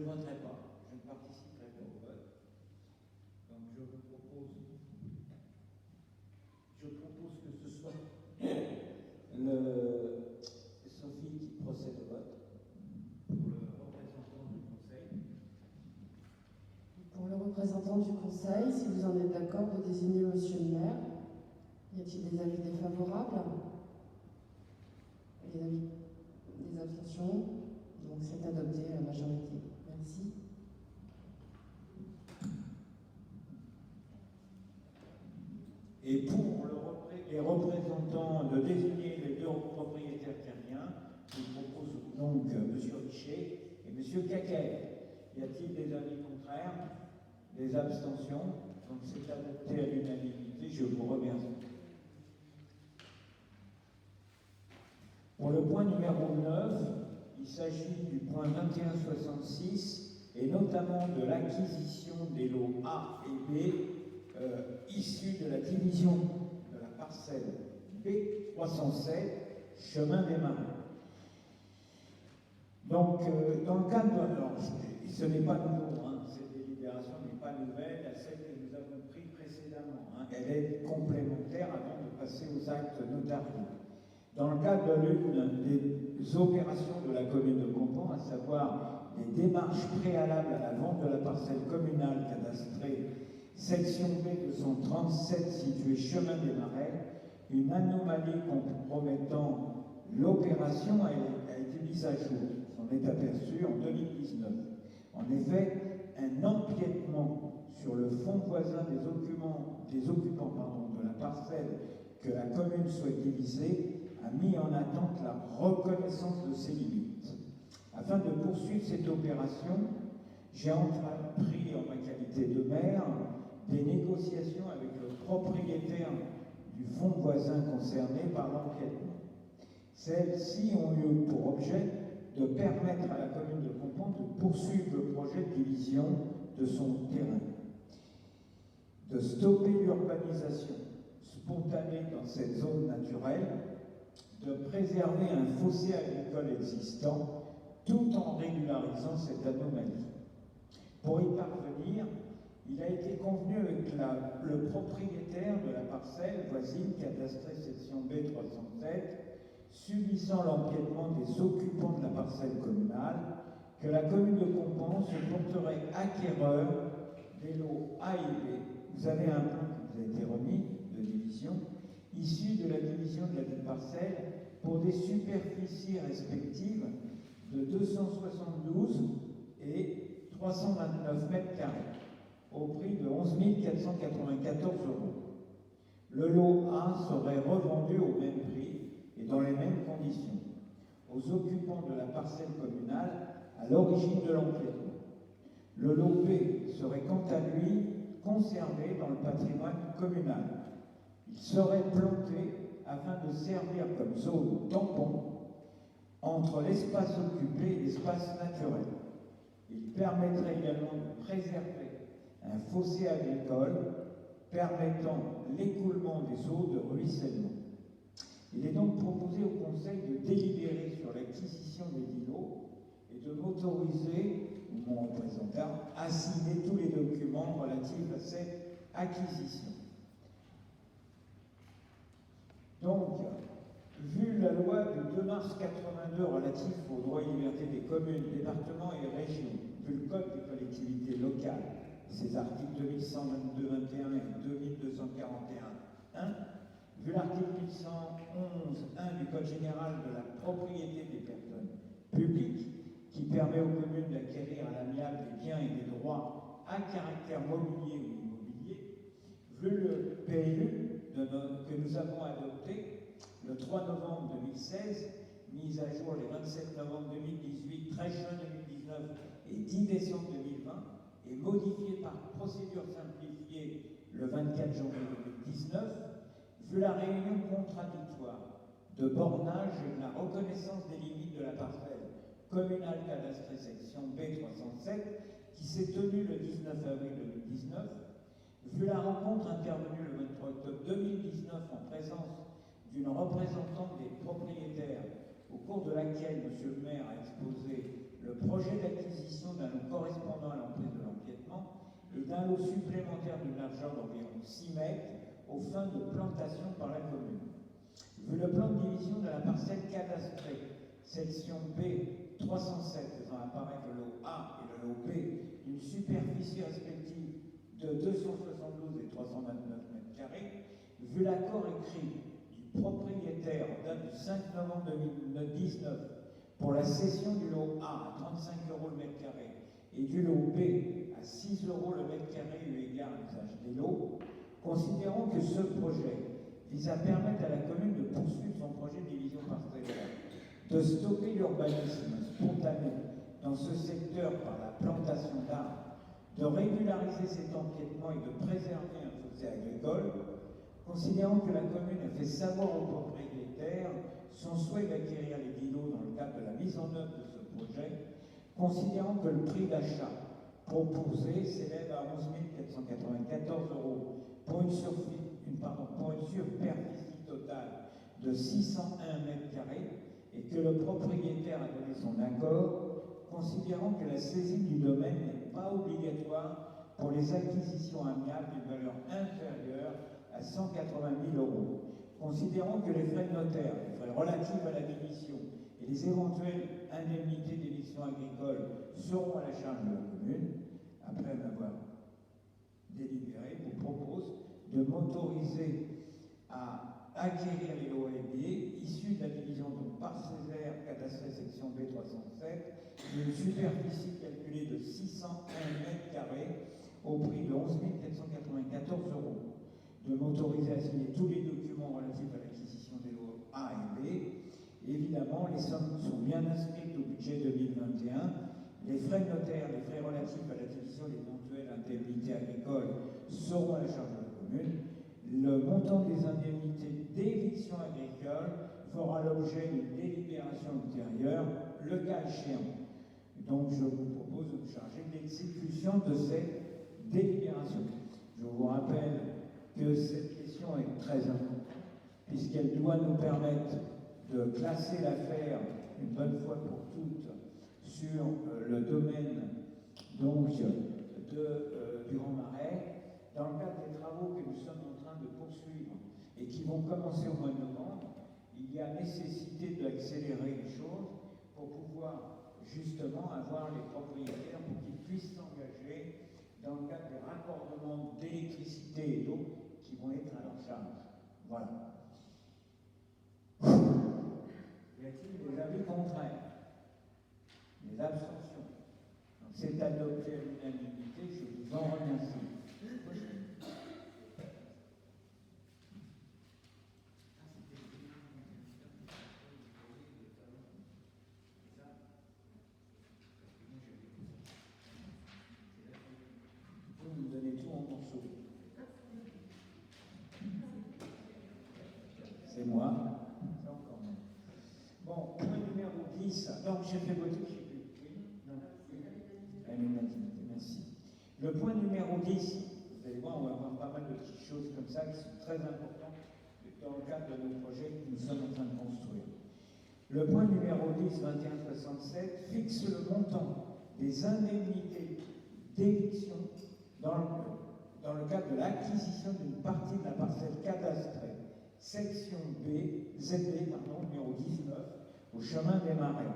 voterai pas, je ne participerai pas au vote. Donc, je propose que ce soit Sophie qui procède au vote pour le représentant du conseil. Pour le représentant du conseil, si vous en êtes d'accord, de désigner monsieur le maire. Y a-t-il des avis défavorables? Des abstentions? Donc c'est adopté à la majorité. Merci. Et pour les représentants de désigner les 2 propriétaires terriens, je propose donc M. Richer et M. Cacaire. Y a-t-il des avis contraires? Des abstentions? Donc c'est adopté à l'unanimité. Je vous remercie. Pour le point numéro 9, il s'agit du point 2166 et notamment de l'acquisition des lots A et B issus de la division de la parcelle B307, chemin des Marais. Donc, dans le cadre de... ce n'est pas nouveau, hein, cette délibération n'est pas nouvelle à celle que nous avons prise précédemment. Hein, elle est complémentaire avant de passer aux actes notariés. Dans le cadre de l'une des opérations de la commune de Compan, à savoir les démarches préalables à la vente de la parcelle communale cadastrée section B 237 située chemin des Marais, une anomalie compromettant l'opération a été mise à jour. S'en est aperçue en 2019. En effet, un empiètement sur le fonds voisin des occupants de la parcelle que la commune souhaite diviser a mis en attente la reconnaissance de ses limites. Afin de poursuivre cette opération, j'ai entrepris en ma qualité de maire des négociations avec le propriétaire du fonds voisin concerné par l'empiètement. Celles-ci ont eu pour objet de permettre à la commune de Compan de poursuivre le projet de division de son terrain, de stopper l'urbanisation spontanée dans cette zone naturelle, de préserver un fossé agricole existant tout en régularisant cette anomalie. Pour y parvenir, Il a été convenu avec le propriétaire de la parcelle voisine cadastrée section B307, subissant l'empiètement des occupants de la parcelle communale, que la commune de Compans se porterait acquéreur des lots A et B. Vous avez un plan qui vous a été remis de division, issu de la division de la dite parcelle, pour des superficies respectives de 272 et 329 mètres carrés, au prix de 11 494 euros. Le lot A serait revendu au même prix et dans les mêmes conditions aux occupants de la parcelle communale à l'origine de l'empiètement. Le lot B serait quant à lui conservé dans le patrimoine communal. Il serait planté afin de servir comme zone tampon entre l'espace occupé et l'espace naturel. Il permettrait également de préserver un fossé agricole permettant l'écoulement des eaux de ruissellement. Il est donc proposé au Conseil de délibérer sur l'acquisition des dix lots et de m'autoriser, ou mon représentant, à signer tous les documents relatifs à cette acquisition. Donc, vu la loi du 2 mars 82 relative aux droits et libertés des communes, départements et régions, vu le Code des collectivités locales, ses articles 2122-21 et 2241-1, vu l'article 1111-1 du Code général de la propriété des personnes publiques, qui permet aux communes d'acquérir à l'amiable des biens et des droits à caractère mobilier ou immobilier, vu le PLU que nous avons adopté le 3 novembre 2016, mise à jour les 27 novembre 2018, 13 juin 2019 et 10 décembre 2020, et modifié par procédure simplifiée le 24 janvier 2019, vu la réunion contradictoire de bornage et de la reconnaissance des limites de la parcelle communale cadastrée section B307 qui s'est tenue le 19 avril 2019, vu la rencontre intervenue le 23 octobre 2019 en présence d'une représentante des propriétaires au cours de laquelle M. le maire a exposé le projet d'acquisition d'un lot correspondant à l'emprise de l'empiètement et d'un lot supplémentaire d'une largeur d'environ 6 mètres aux fins de plantation par la commune. Vu le plan de division de la parcelle cadastrée, section B 307 faisant apparaître le lot A et le lot B d'une superficie respective de 272 et 329 mètres carrés, vu l'accord écrit du propriétaire en date du 5 novembre 2019 pour la cession du lot A à 35 € le mètre carré et du lot B à 6 € le mètre carré eu égard à l'usage des lots, considérons que ce projet vise à permettre à la commune de poursuivre son projet de division parcellaire, de stopper l'urbanisme spontané dans ce secteur par la plantation d'arbres, de régulariser cet empiètement et de préserver un fossé agricole, considérant que la commune a fait savoir aux propriétaires son souhait d'acquérir les 10 lots dans le cadre de la mise en œuvre de ce projet, considérant que le prix d'achat proposé s'élève à 11 494 € pour une superficie totale de 601 mètres carrés et que le propriétaire a donné son accord, considérant que la saisie du domaine n'est pas obligatoire pour les acquisitions amiables d'une valeur inférieure à 180 000 €, considérant que les frais de notaire, les frais relatifs à la démission et les éventuelles indemnités d'émission agricole seront à la charge de la commune. Après m'avoir délibéré, je vous propose de m'autoriser à acquérir les lots A et B issus de la division donc parcellaire cadastrée section B307 d'une superficie calculée de 601 mètres carrés au prix de 11 494 €. De m'autoriser à signer tous les documents relatifs à l'acquisition des lots A et B. Évidemment, les sommes sont bien inscrites au budget 2021. Les frais de notaire, les frais relatifs à la division des éventuelles indemnités agricoles seront à la charge de la commune. Le montant des indemnités d'éviction agricole fera l'objet d'une délibération ultérieure, le cas échéant. Donc, je vous propose de vous charger de l'exécution de cette délibération. Je vous rappelle que cette question est très importante, puisqu'elle doit nous permettre de classer l'affaire une bonne fois pour toutes sur le domaine donc de du Grand Marais, dans le cadre des travaux que nous sommes en train de poursuivre et qui vont commencer au mois de novembre, il y a nécessité d'accélérer les choses pour pouvoir justement avoir les propriétaires pour qu'ils puissent s'engager dans le cadre des raccordements d'électricité et d'eau qui vont être à leur charge. Voilà. Y a-t-il des avis contraires? Des abstentions? Donc c'est adopté à l'unanimité, je vous en remercie. Vous me donnez tout en morceaux. C'est moi. C'est encore moi. Bon, point numéro 10. Donc, j'ai fait voter, je ne sais plus. Oui? Non. À l'unanimité, merci. Le point numéro 10, vous allez voir, on va avoir pas mal de petites choses comme ça qui sont très importantes dans le cadre de nos projets que nous sommes en train de construire. Le point numéro 10, 2167, fixe le montant des indemnités d'éviction dans le cadre de l'acquisition d'une partie de la parcelle cadastrée, section B, ZB, numéro 19, au chemin des Marais.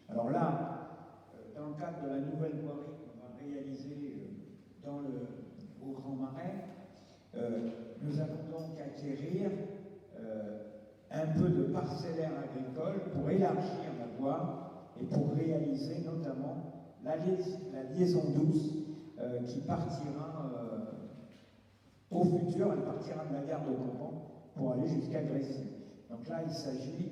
Alors là, dans le cadre de la nouvelle voirie qu'on va réaliser au Grand Marais, nous allons donc acquérir un peu de parcellaire agricole pour élargir la voie et pour réaliser notamment la liaison douce qui partira au futur, elle partira de la gare de Campan pour aller jusqu'à Grécy. Donc là, il s'agit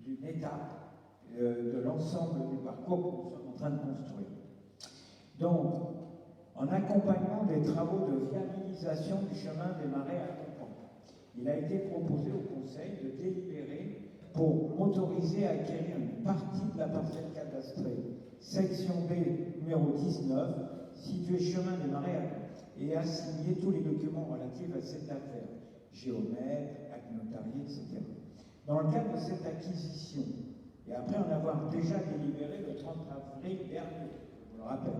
d'une étape de l'ensemble du parcours que nous sommes en train de construire. Donc, en accompagnement des travaux de viabilisation du chemin des Marais à Campan, il a été proposé au Conseil de délibérer pour m'autoriser à acquérir une partie de la parcelle cadastrée, section B numéro 19, située chemin des Marais à Campan, et à signer tous les documents relatifs à cette affaire, géomètre, acte notarié, etc. Dans le cadre de cette acquisition, et après en avoir déjà délibéré le 30 avril dernier, je vous le rappelle,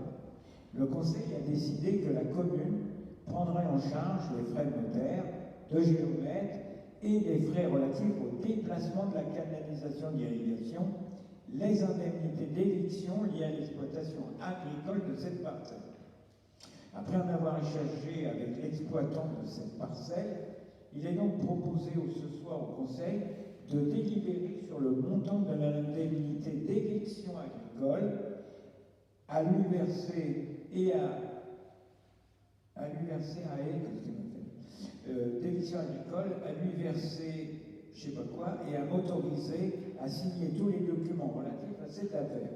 le Conseil a décidé que la commune prendrait en charge les frais de notaire, de géomètre et les frais relatifs au déplacement de la canalisation d'irrigation, les indemnités d'éviction liées à l'exploitation agricole de cette parcelle. Après en avoir échangé avec l'exploitant de cette parcelle, il est donc proposé ce soir au Conseil de délibérer sur le montant de l'indemnité d'éviction agricole à lui verser d'éviction agricole, à lui verser je sais pas quoi, et à m'autoriser à signer tous les documents relatifs à cette affaire.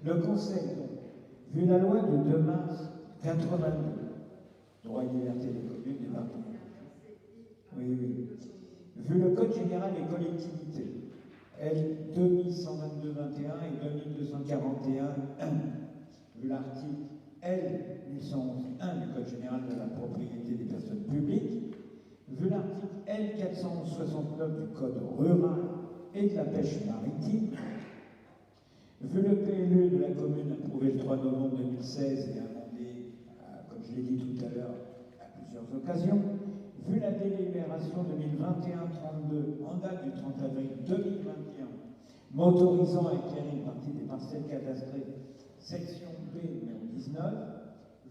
Le Conseil, donc, vu la loi du 2 mars 82, droit et liberté des communes, des parties. Oui. Vu le Code général des collectivités, L 2122-21 et 2241-1, vu l'article L 1111-1 du Code général de la propriété des personnes publiques, vu l'article L 469 du Code rural et de la pêche maritime, vu le PLU de la commune approuvé le 3 novembre 2016 et amendé, comme je l'ai dit tout à l'heure, à plusieurs occasions, vu la délibération 2021-32 en date du 30 avril 2021, m'autorisant à acquérir une partie des parcelles cadastrées, section B numéro 19,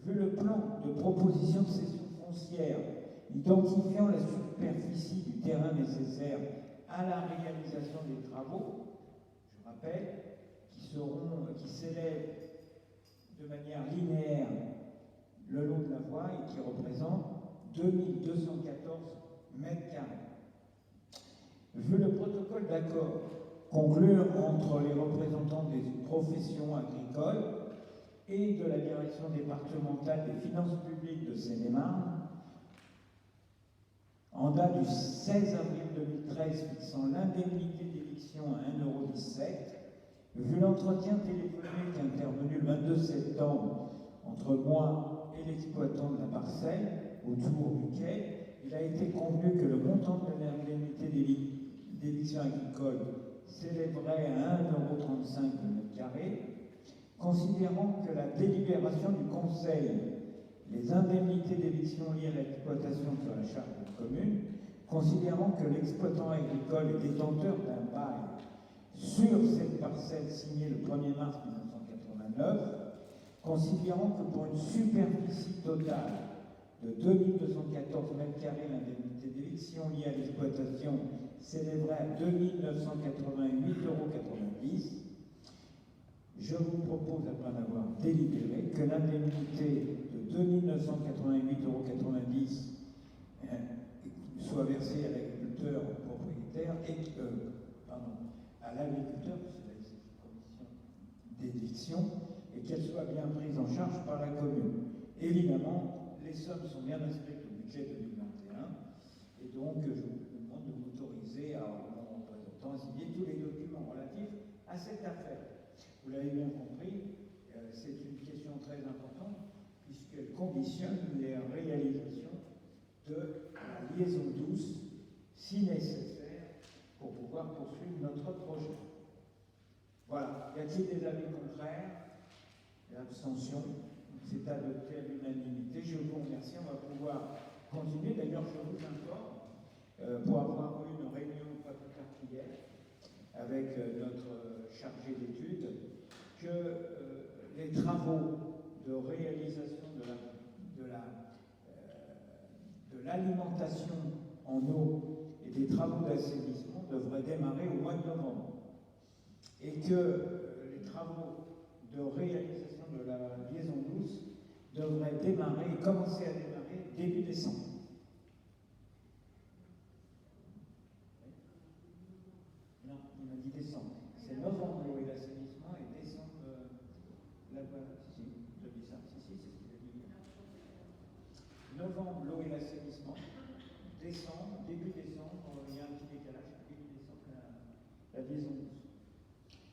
vu le plan de proposition de cession foncière identifiant la superficie du terrain nécessaire à la réalisation des travaux, je rappelle, qui s'élèvent de manière linéaire le long de la voie et qui représentent 2214 mètres carrés. Vu le protocole d'accord conclu entre les représentants des professions agricoles et de la direction départementale des finances publiques de Seine-et-Marne, en date du 16 avril 2013 fixant l'indemnité d'éviction à 1,17 €, vu l'entretien téléphonique intervenu le 22 septembre entre moi et l'exploitant de la parcelle, autour duquel il a été convenu que le montant de l'indemnité d'éviction agricole s'élèverait à 1,35 € le mètre carré, considérant que la délibération du Conseil, les indemnités d'éviction liées à l'exploitation sur la charge de la commune, considérant que l'exploitant agricole est détenteur d'un bail sur cette parcelle signée le 1er mars 1989, considérant que pour une superficie totale de 2214 mètres carrés, l'indemnité d'éviction liée à l'exploitation s'élèverait à 2988,90 €. Je vous propose, après en avoir délibéré, que l'indemnité de 2988,90 € soit versée à l'agriculteur propriétaire et à l'agriculteur, parce que c'est une commission d'éviction, et qu'elle soit bien prise en charge par la commune. Évidemment, les sommes sont bien inscrites au budget 2021, et donc je vous demande de m'autoriser à mon représentant à signer tous les documents relatifs à cette affaire. Vous l'avez bien compris, c'est une question très importante, puisqu'elle conditionne les réalisations de la liaison douce, si nécessaire, pour pouvoir poursuivre notre projet. Voilà. Y a-t-il des avis contraires? L'abstention, c'est adopté à l'unanimité. Je vous remercie. On va pouvoir continuer. D'ailleurs, je vous informe, pour avoir eu une réunion pas plus tard qu'hier avec notre chargé d'études, que les travaux de réalisation de l'alimentation en eau et des travaux d'assainissement devraient démarrer au mois de novembre. Et que les travaux de réalisation de la liaison douce devraient commencer à démarrer début décembre. Non, il m'a dit décembre. C'est novembre l'eau et l'assainissement et décembre la voie. Si, je dis ça. Si, c'est ce qu'il a dit. Novembre l'eau et l'assainissement. Décembre, début décembre, il y a un petit décalage. Début décembre, la liaison douce.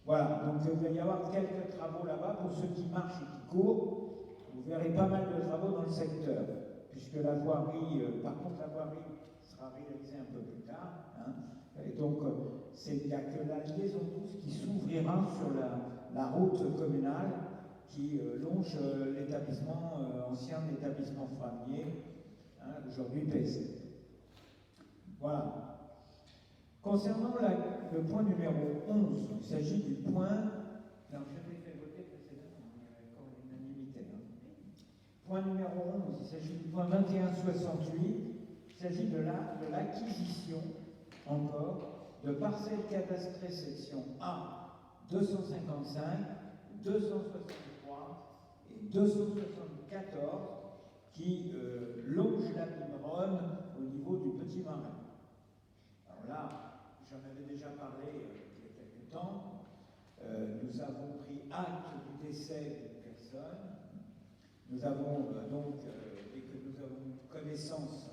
Voilà, donc il va y avoir quelques travaux là-bas pour ceux qui marchent et qui courent. Vous verrez pas mal de travaux dans le secteur, puisque la voirie, par contre, la voirie sera réalisée un peu plus tard. Hein, et donc, il n'y a que la liaison douce qui s'ouvrira sur la route communale qui longe l'établissement ancien, l'établissement Framier, hein, aujourd'hui PSC. Voilà. Concernant le point numéro 11, il s'agit du point. Alors, je l'ai fait voter précédemment, il y avait encore l'unanimité. Hein. Point numéro 11, il s'agit du point 2168. Il s'agit de l'acquisition, encore, de parcelles cadastrées section A 255, 263 et 274 qui longent la Bimeronne au niveau du Petit Marin. Alors là, j'en avais déjà parlé il y a quelques temps. Nous avons pris acte du décès d'une personne. Nous avons dès que nous avons connaissance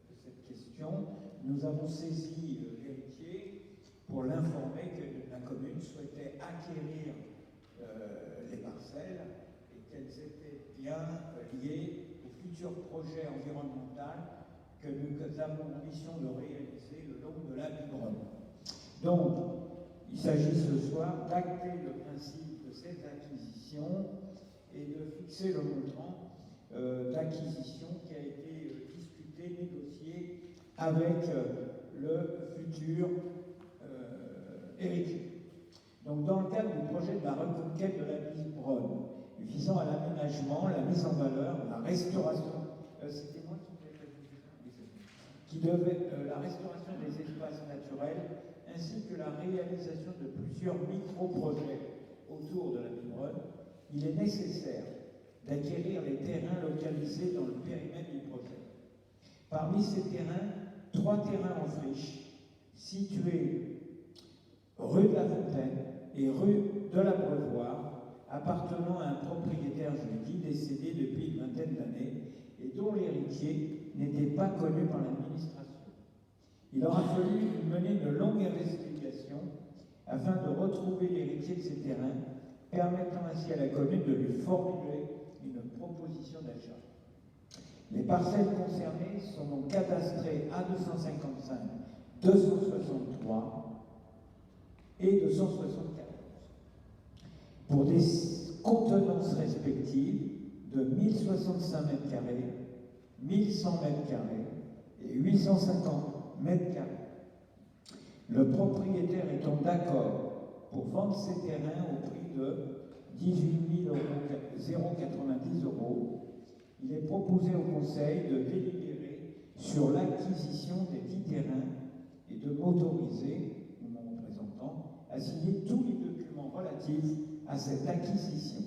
de cette question, nous avons saisi l'héritier pour l'informer que la commune souhaitait acquérir les parcelles et qu'elles étaient bien liées au futur projet environnemental que nous avons l'ambition de réaliser le long de la Bimeronne. Donc, il s'agit ce soir d'acter le principe de cette acquisition et de fixer le montant d'acquisition qui a été discuté, négocié avec le futur héritier. Donc, dans le cadre du projet de la reconquête de la Bimeronne, visant à l'aménagement, la mise en valeur, la restauration, c'était moi qui devait la restauration des espaces naturels, ainsi que la réalisation de plusieurs micro-projets autour de la Bimeronne, il est nécessaire d'acquérir les terrains localisés dans le périmètre du projet. Parmi ces terrains, 3 terrains en friche, situés rue de la Fontaine et rue de l'Abreuvoir, appartenant à un propriétaire, je l'ai dit, décédé depuis une vingtaine d'années et dont l'héritier n'était pas connu par l'administration. Il aura fallu mener une longue investigation afin de retrouver l'héritier de ces terrains, permettant ainsi à la commune de lui formuler une proposition d'achat. Les parcelles concernées sont donc cadastrées A255, 263 et 274 pour des contenances respectives de 1065 mètres carrés, 1100 mètres carrés et 850 mètres carrés. Le propriétaire étant d'accord pour vendre ses terrains au prix de 18 090 €, il est proposé au Conseil de délibérer sur l'acquisition des 10 terrains et de m'autoriser, ou mon représentant, à signer tous les documents relatifs à cette acquisition.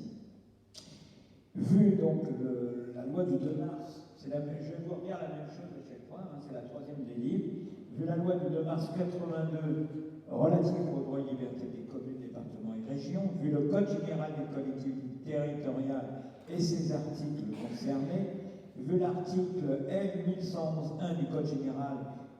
Vu donc la loi du 2 mars, je vais vous redire la même chose à chaque fois, hein, c'est la troisième des livres. Vu la loi du 2 mars 82 relative aux droits et libertés des communes, départements et régions, vu le Code général des collectivités territoriales et ses articles concernés, vu l'article L 1111-1 du Code général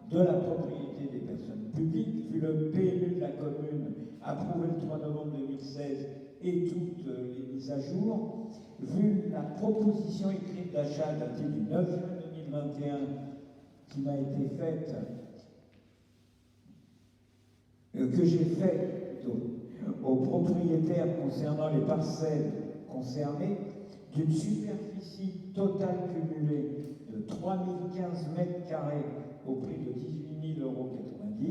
de la propriété des personnes publiques, vu le PLU de la commune approuvé le 3 novembre 2016 et toutes les mises à jour, vu la proposition écrite d'achat datée du 9 juin 2021 qui m'a été faite, que j'ai fait aux propriétaires concernant les parcelles concernées, d'une superficie totale cumulée de 3015 mètres carrés au prix de 18 090 €,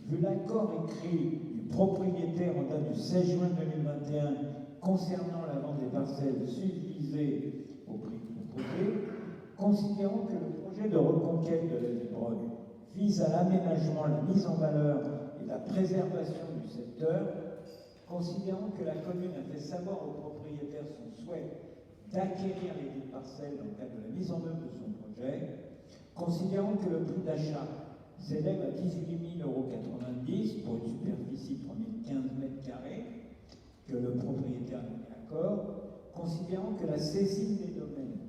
vu l'accord écrit du propriétaire en date du 16 juin 2021 concernant la vente des parcelles subdivisées au prix proposé, considérant que le projet de reconquête de la Vibrogne vise à l'aménagement, la mise en valeur et la préservation du secteur, considérant que la commune a fait savoir au propriétaire son souhait d'acquérir les 10 parcelles dans le cadre de la mise en œuvre de son projet, considérant que le prix d'achat s'élève à 18 090 € pour une superficie de 3015 mètres carrés, que le propriétaire a donné accord, considérant que la saisine des domaines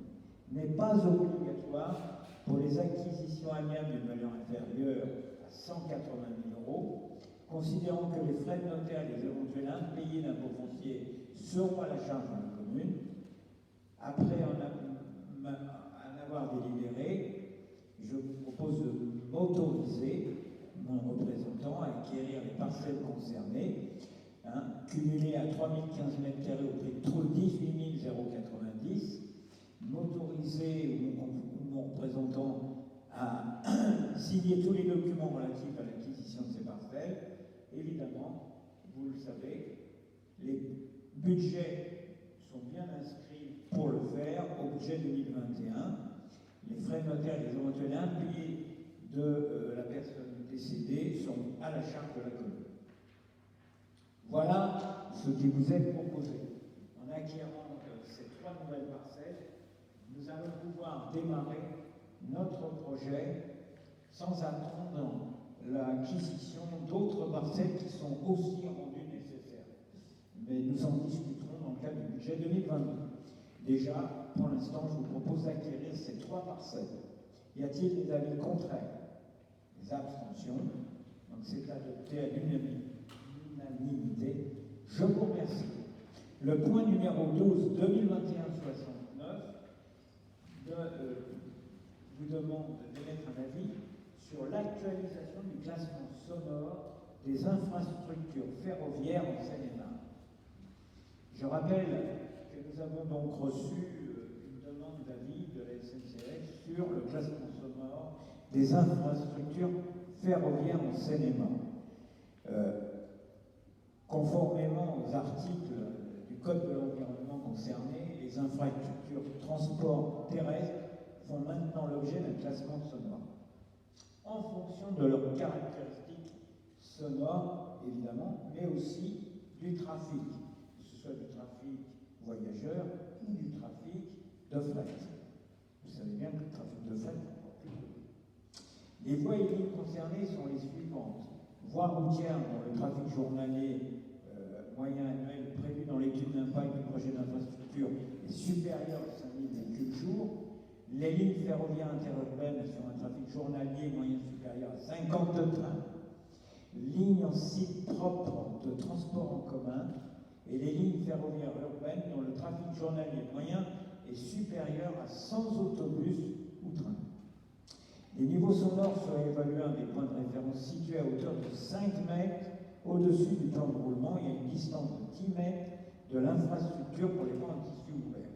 n'est pas obligatoire pour les acquisitions amiables d'une valeur inférieure à 180 000 €, considérant que les frais de notaire et les éventuels impayés d'impôts fonciers seront à la charge de la commune. Après en avoir délibéré, je vous propose de m'autoriser, mon représentant, à acquérir les parcelles concernées, cumulées à 3015 mètres carrés au prix de 18 090 €, m'autoriser, ou mon représentant, à signer tous les documents relatifs à l'acquisition de ces parcelles. Évidemment, vous le savez, les budgets sont bien inscrits pour le faire au budget 2021. Les frais de notaire et les éventuels impayés de la personne décédée sont à la charge de la commune. Voilà ce qui vous est proposé. En acquérant ces 3 nouvelles parcelles, nous allons pouvoir démarrer notre projet sans attendre l'acquisition d'autres parcelles qui sont aussi rendues nécessaires. Mais nous en discuterons dans le cadre du budget 2022. Déjà, pour l'instant, je vous propose d'acquérir ces 3 parcelles. Y a-t-il des avis contraires? Des abstentions? Donc c'est adopté à l'unanimité. Je vous remercie. Le point numéro 12, 2021-69, vous demande d'émettre un avis sur l'actualisation du classement sonore des infrastructures ferroviaires en Seine-et-Marne. Je rappelle que nous avons donc reçu une demande d'avis de la SNCF sur le classement sonore des infrastructures ferroviaires en Seine-et-Marne. Conformément aux articles du Code de l'environnement concerné, les infrastructures transport terrestre font maintenant l'objet d'un classement sonore. En fonction de leurs caractéristiques sonores, évidemment, mais aussi du trafic, que ce soit du trafic voyageur ou du trafic de fret. Vous savez bien que le trafic de fret est encore plus gros. Les voies et lignes concernées sont les suivantes. Voies routières dont le trafic journalier moyen annuel prévu dans l'étude d'impact du projet d'infrastructure est supérieur à 5 000 véhicules jour. Les lignes ferroviaires interurbaines sur un trafic journalier moyen supérieur à 50 trains. Lignes en site propre de transport en commun et les lignes ferroviaires urbaines dont le trafic journalier moyen est supérieur à 100 autobus ou trains. Les niveaux sonores seraient évalués à des points de référence situés à hauteur de 5 mètres au-dessus du plan de roulement et à une distance de 10 mètres de l'infrastructure pour les points en tissu ouvert.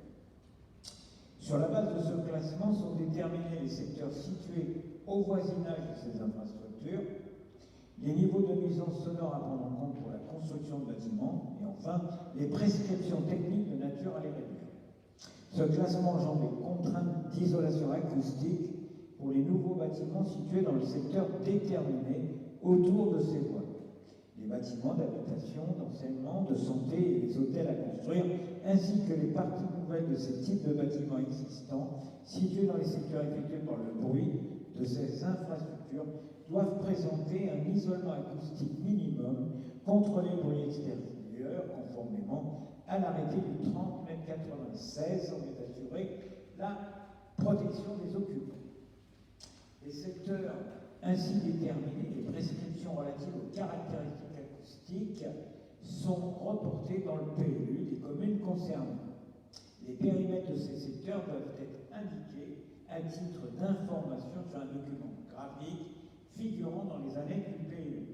Sur la base de ce classement sont déterminés les secteurs situés au voisinage de ces infrastructures, les niveaux de nuisance sonore à prendre en compte pour la construction de bâtiments et enfin les prescriptions techniques de nature à les réduire. Ce classement engendre des contraintes d'isolation acoustique pour les nouveaux bâtiments situés dans le secteur déterminé autour de ces voies. Les bâtiments d'habitation, d'enseignement, de santé et les hôtels à construire, ainsi que les parties nouvelles de ces types de bâtiments existants situés dans les secteurs effectués par le bruit de ces infrastructures, doivent présenter un isolement acoustique minimum contre les bruits extérieurs, conformément à l'arrêté du 30 mai 96, en vue d'assurer la protection des occupants. Les secteurs ainsi déterminés, les prescriptions relatives aux caractéristiques acoustiques sont reportées dans le PLU des communes concernées. Les périmètres de ces secteurs doivent être indiqués à titre d'information sur un document graphique figurant dans les annexes du PLU.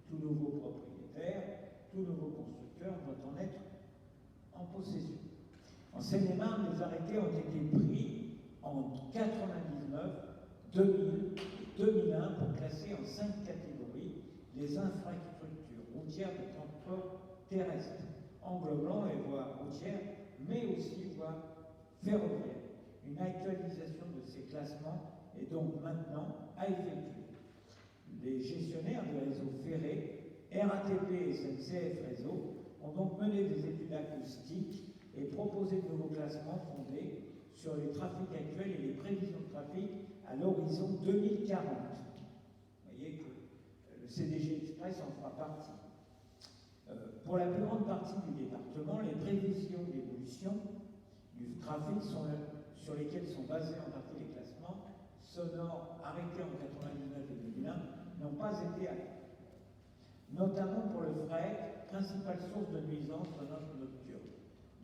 Tout nouveau propriétaire, tout nouveau constructeur doit en être en possession. En Seine-et-Marne, les arrêtés ont été pris en 99, 2000 et 2001 pour classer en 5 catégories les infrastructures routières de transport terrestre, englobant les voies routières, mais aussi voies ferroviaires. Une actualisation de ces classements est donc maintenant à effectuer. Les gestionnaires des réseaux ferrés, RATP et SNCF Réseau, ont donc mené des études acoustiques et proposé de nouveaux classements fondés sur les trafics actuels et les prévisions de trafic à l'horizon 2040. Vous voyez que le CDG Express en fera partie. Pour la plus grande partie du département, les prévisions d'évolution du trafic sur lesquelles sont basés en partie les classements sonores arrêtés en 1999 et 2001 n'ont pas été atteints, notamment pour le fret, principale source de nuisances sonores nocturnes.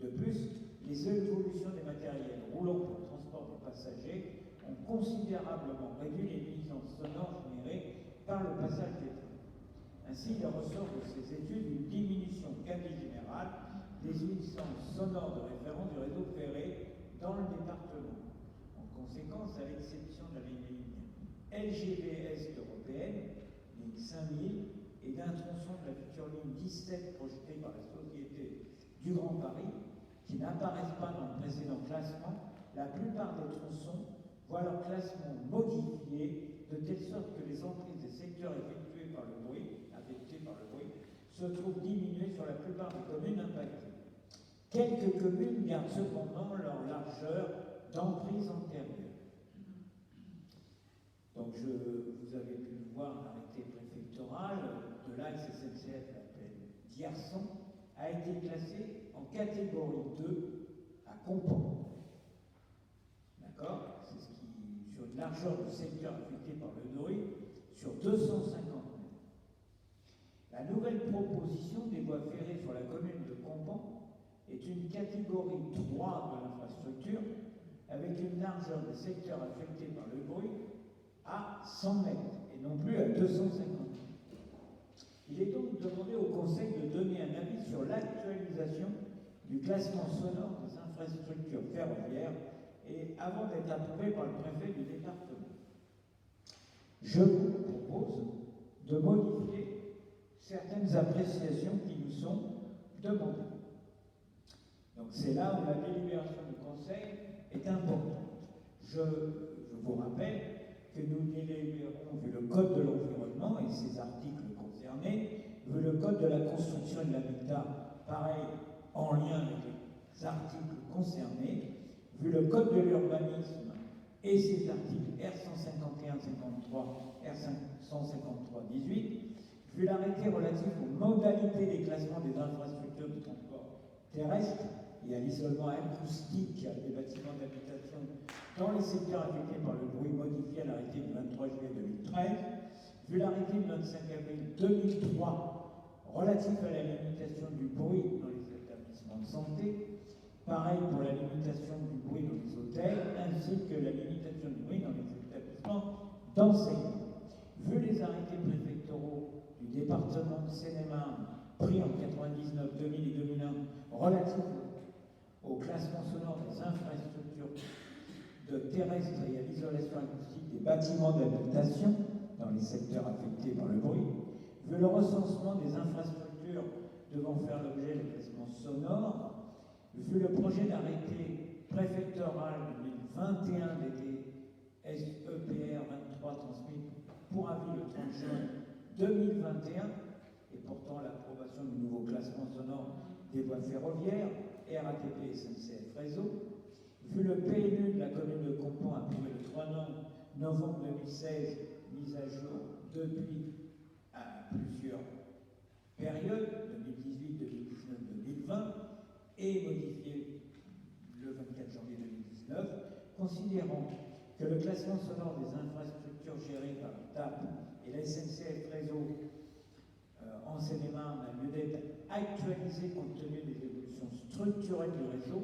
De plus, les évolutions des matériels roulants pour le transport des passagers ont considérablement réduit les nuisances sonores générées par le passage des trains. Ainsi, il ressort de ces études une diminution quasi générale des nuisances sonores de référence du réseau ferré dans le département. En conséquence, à l'exception de la ligne LGV Est européenne, ligne 5000, et d'un tronçon de la future ligne 17 projetée par la Société du Grand Paris, qui n'apparaissent pas dans le précédent classement, la plupart des tronçons voient leur classement modifié de telle sorte que les emprises des secteurs affectés par le bruit se trouvent diminuées sur la plupart des communes impactées. Quelques communes gardent cependant leur largeur d'emprise antérieure. Donc vous avez pu le voir, l'arrêté préfectoral de l'axe SNCF d'Hierson a été classé en catégorie 2 à Compan. D'accord? C'est ce qui, sur une largeur de secteur affecté par le bruit, sur 250 mètres. La nouvelle proposition des voies ferrées sur la commune de Compan est une catégorie 3 de l'infrastructure avec une largeur de secteur affecté par le bruit à 100 mètres et non plus à 250 mètres. Il est donc demandé au Conseil de donner un avis sur l'actualisation du classement sonore des infrastructures ferroviaires et avant d'être approuvé par le préfet du département. Je vous propose de modifier certaines appréciations qui nous sont demandées. Donc c'est là où la délibération du Conseil est importante. Je vous rappelle que nous délibérons vu le Code de l'environnement et ses articles concernés, vu le Code de la construction et de l'habitat, pareil, en lien avec les articles concernés, vu le Code de l'urbanisme et ses articles R151-53, R153-18, vu l'arrêté relatif aux modalités des classements des infrastructures de transport terrestre et à l'isolement acoustique des bâtiments d'habitation dans les secteurs affectés par le bruit modifié à l'arrêté du 23 juillet 2013, vu l'arrêté du 25 avril 2003 relatif à la limitation du bruit dans les établissements de santé, Pareil pour la limitation du bruit dans les hôtels, ainsi que la limitation du bruit dans les établissements d'enseignement. Vu les arrêtés préfectoraux du département de Seine-et-Marne pris en 99, 2000 et 2001 relatifs au classement sonore des infrastructures terrestres et à l'isolation acoustique des bâtiments d'habitation dans les secteurs affectés par le bruit, vu le recensement des infrastructures devant faire l'objet de classement sonore, vu le projet d'arrêté préfectoral 2021 des SEPR 23 transmis pour avis le 30 juin 2021 et portant l'approbation du nouveau classement sonore des voies ferroviaires, RATP SNCF Réseau, vu le PNU de la commune de Compans approuvé le 3 novembre 2016, mise à jour depuis à plusieurs périodes, 2018, 2019, 2020, et modifié le 24 janvier 2019, considérant que le classement sonore des infrastructures gérées par le TAP et la SNCF Réseau en Seine-et-Marne a lieu d'être actualisé compte tenu des évolutions structurelles du réseau,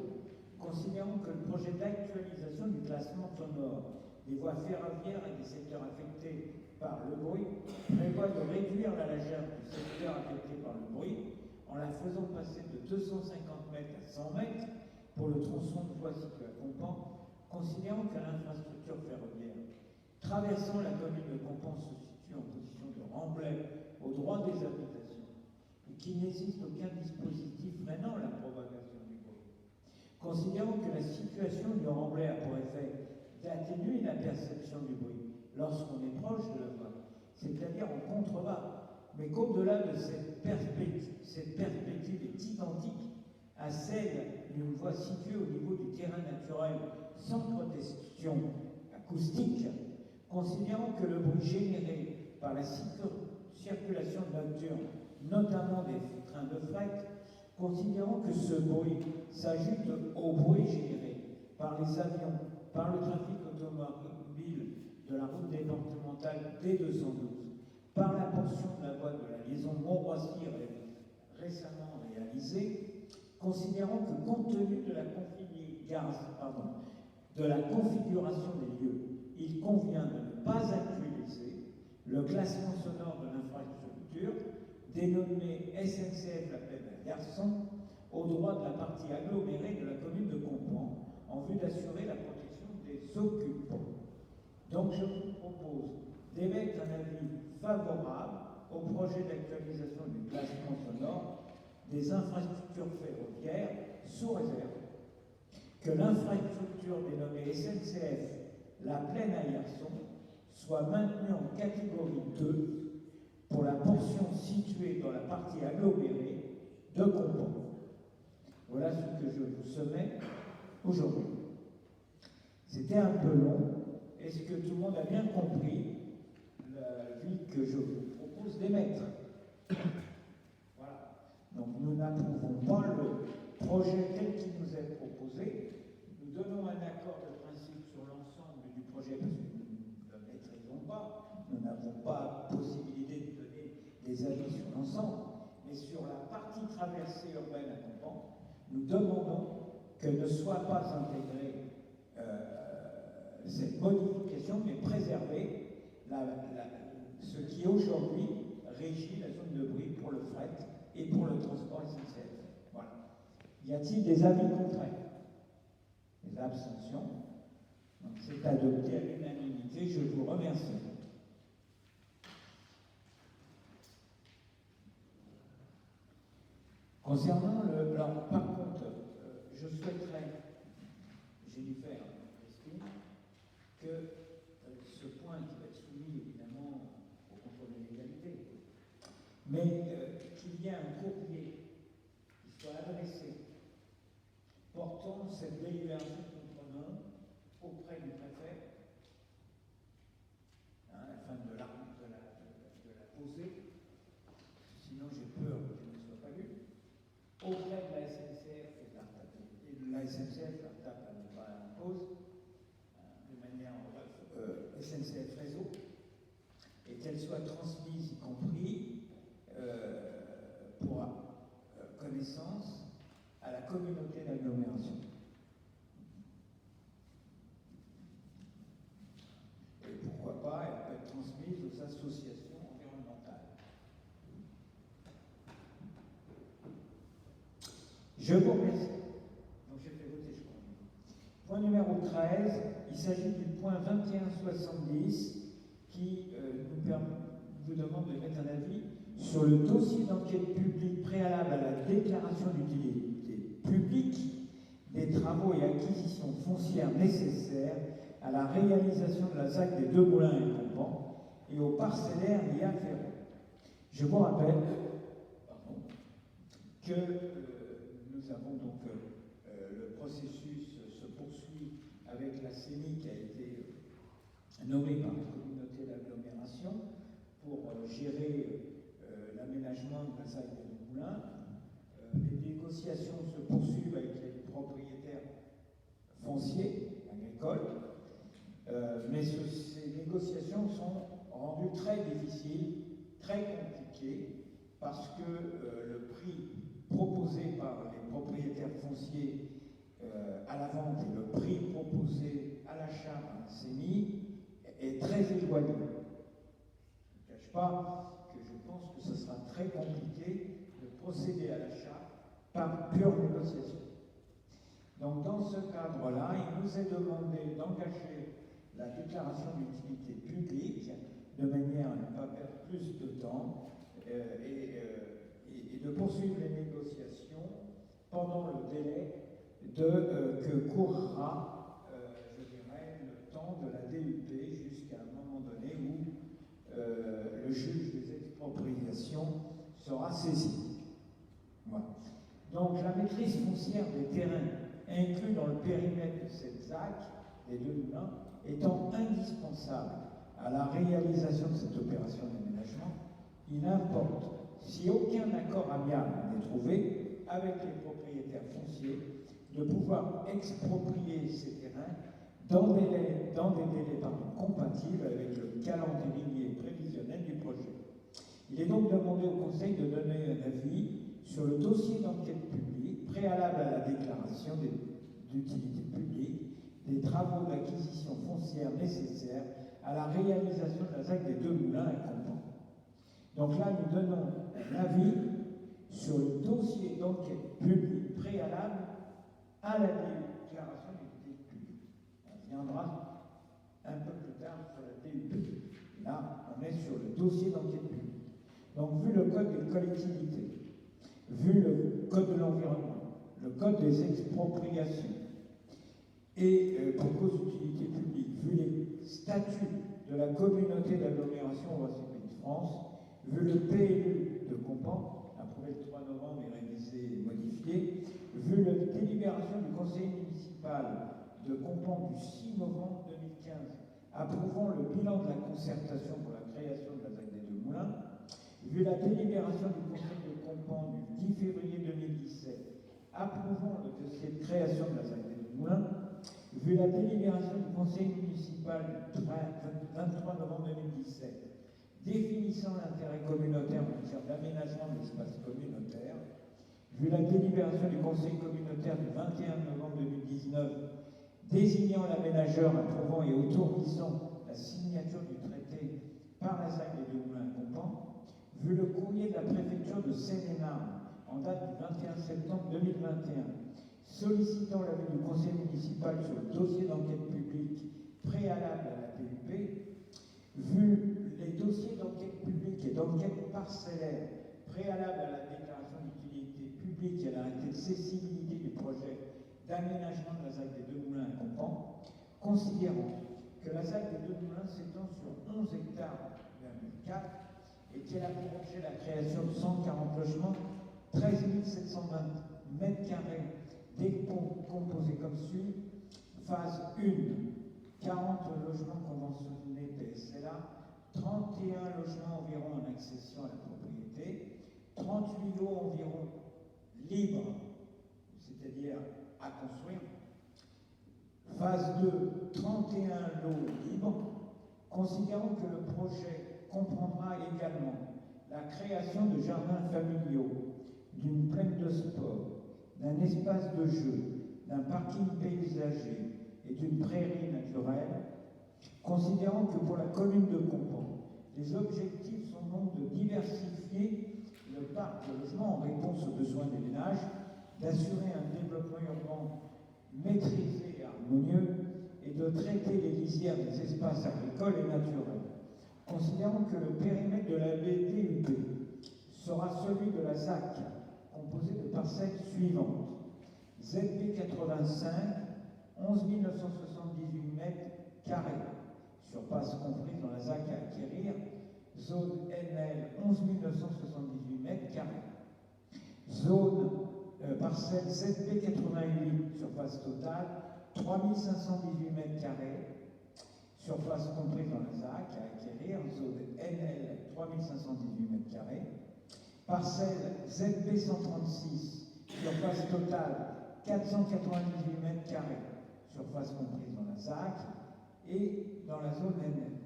considérant que le projet d'actualisation du classement sonore des voies ferroviaires et des secteurs affectés par le bruit prévoit de réduire la largeur du secteur affecté par le bruit en la faisant passer de 250 mètres à 100 mètres pour le tronçon de voie situé à Compans, considérant que l'infrastructure ferroviaire traversant la commune de Compans se situe en position de remblai au droit des habitations et qu'il n'existe aucun dispositif freinant la propagation du bruit. Considérant que la situation du remblai a pour effet d'atténuer la perception du bruit lorsqu'on est proche de la voie, c'est-à-dire en contrebas, mais qu'au-delà de cette perspective est identique à celle d'une voie située au niveau du terrain naturel sans protection acoustique, considérant que le bruit généré par la circulation nocturne, notamment des trains de fret, considérant que ce bruit s'ajoute au bruit généré par les avions, par le trafic automobile de la route départementale D212, par la portion de la voie de la liaison Mont-Roissy récemment réalisée, considérant que compte tenu de la configuration des lieux, il convient de ne pas actualiser le classement sonore de l'infrastructure dénommé SNCF La Plaine à Garçon au droit de la partie agglomérée de la commune de Compans en vue d'assurer la protection des occupants. Donc je vous propose d'émettre un avis favorable au projet d'actualisation du classement sonore des infrastructures ferroviaires sous réserve que l'infrastructure dénommée SNCF La Plaine à Garçon soit maintenue en catégorie 2 pour la portion située dans la partie agglomérée de Compans. Voilà ce que je vous soumets aujourd'hui. C'était un peu long. Est-ce que tout le monde a bien compris l'avis que je vous propose d'émettre? Voilà. Donc nous n'approuvons pas le projet tel qu'il nous est proposé. Nous donnons un accord de principe sur l'ensemble du projet parce que nous ne le maîtrisons pas. Nous n'avons pas possibilité de donner des avis sur l'ensemble. Mais sur la partie traversée urbaine à Compans, nous demandons que ne soit pas intégrée cette modification, mais préserver ce qui aujourd'hui régit la zone de bruit pour le fret et pour le transport SNCF. Voilà. Y a-t-il des avis contraires? Des abstentions? Donc c'est adopté à l'unanimité. Je vous remercie. Concernant le... Alors, par contre, je souhaiterais, j'ai dû faire, Christine, que ce point qui va être soumis évidemment au contrôle de légalité, mais qu'il y ait un courrier qui soit adressé portant cette délibération contre nom auprès du préfet, afin de la poser, sinon j'ai peur que je ne sois pas lu, auprès de la SNCF et de la SNCF, la TAP n'est pas en cause, de manière SNCF Réseau, et qu'elle soit transmise, y compris pour connaissance à la communauté d'agglomération. Je vous remercie. Donc j'ai fait voter, je crois. Point numéro 13, il s'agit du point 2170 qui vous demande de mettre un avis sur le dossier d'enquête publique préalable à la déclaration d'utilité publique des travaux et acquisitions foncières nécessaires à la réalisation de la ZAC des Deux Moulins et Compans et aux parcellaires y afférents. Je vous rappelle que nous avons donc le processus se poursuit avec la CENI qui a été nommée par la communauté d'agglomération pour gérer l'aménagement de la ZAC des Deux Moulins. Les négociations se poursuivent avec les propriétaires fonciers agricoles, mais ces négociations sont rendues très difficiles, très compliquées, parce que le prix proposé par les propriétaires fonciers à la vente et le prix proposé à l'achat par la CENI est très éloigné. Je ne cache pas que je pense que ce sera très compliqué de procéder à l'achat par pure négociation. Donc dans ce cadre-là, il nous est demandé d'engager la déclaration d'utilité publique de manière à ne pas perdre plus de temps et de poursuivre les négociations pendant le délai que courra, je dirais, le temps de la DUP jusqu'à un moment donné où le juge des expropriations sera saisi. Voilà. Donc la maîtrise foncière des terrains inclus dans le périmètre de cette ZAC, des Deux Moulins, étant indispensable à la réalisation de cette opération d'aménagement, il importe, si aucun accord amiable n'est trouvé avec les propriétaires fonciers, de pouvoir exproprier ces terrains dans des délais compatibles avec le calendrier prévisionnel du projet. Il est donc demandé au Conseil de donner un avis sur le dossier d'enquête publique préalable à la déclaration d'utilité publique des travaux d'acquisition foncière nécessaires à la réalisation de la ZAC des Deux Moulins à Compans. Donc là, nous donnons un avis sur le dossier d'enquête publique préalable à la déclaration d'utilité publique. On viendra un peu plus tard sur la DUP. Là, on est sur le dossier d'enquête publique. Donc, vu le code des collectivités, vu le code de l'environnement, le code des expropriations, et pour cause d'utilité publique, vu les statuts de la communauté d'agglomération Oise-Pays de France, vu le PLU de Compans, approuvé le 3 novembre et révisé et modifié, vu la délibération du conseil municipal de Compans du 6 novembre 2015, approuvant le bilan de la concertation pour la création de la ZAC des Deux Moulins, vu la délibération du conseil de Compans du 10 février 2017, approuvant le dossier de création de la ZAC des Deux Moulins, vu la délibération du conseil municipal du 23 novembre 2017, définissant l'intérêt communautaire en matière d'aménagement de l'espace communautaire, vu la délibération du conseil communautaire du 21 novembre 2019, désignant l'aménageur, approuvant et autorisant la signature du traité par la ZAC des Deux Moulins à Compans, vu le courrier de la préfecture de Seine-et-Marne en date du 21 septembre 2021, sollicitant l'avis du conseil municipal sur le dossier d'enquête publique préalable à la DUP, vu les dossiers d'enquête publique et d'enquête parcellaire préalables à la déclaration d'utilité publique et à l'arrêté de cessibilité du projet d'aménagement de la ZAC des Deux Moulins à Compans, considérant que la ZAC des Deux Moulins s'étend sur 11 hectares, et qu'elle a pour objet la création de 140 logements, 13 720 mètres carrés décomposés comme suit. Phase 1, 40 logements conventionnés PSLA, 31 logements environ en accession à la propriété, 38 lots environ libres, c'est-à-dire à construire. Phase 2, 31 lots libres, considérant que le projet comprendra également la création de jardins familiaux, d'une plaine de sport, d'un espace de jeu, d'un parking paysager et d'une prairie naturelle, considérant que pour la commune de Compans, les objectifs sont donc de diversifier le parc de logements en réponse aux besoins des ménages, d'assurer un développement urbain maîtrisé et harmonieux et de traiter les lisières des espaces agricoles et naturels. Considérant que le périmètre de la BDUP sera celui de la ZAC, composé de parcelles suivantes. ZB 85, 11 978 mètres carrés, surface comprise dans la ZAC à acquérir. Zone NL, 11 978 mètres carrés. Zone parcelle ZB 88, surface totale, 3518 mètres carrés. Surface comprise dans la ZAC à acquérir. Zone NL, 3518 mètres carrés. Parcelle ZB 136, surface totale, 498 mètres carrés. Surface comprise dans la ZAC et dans la zone NL.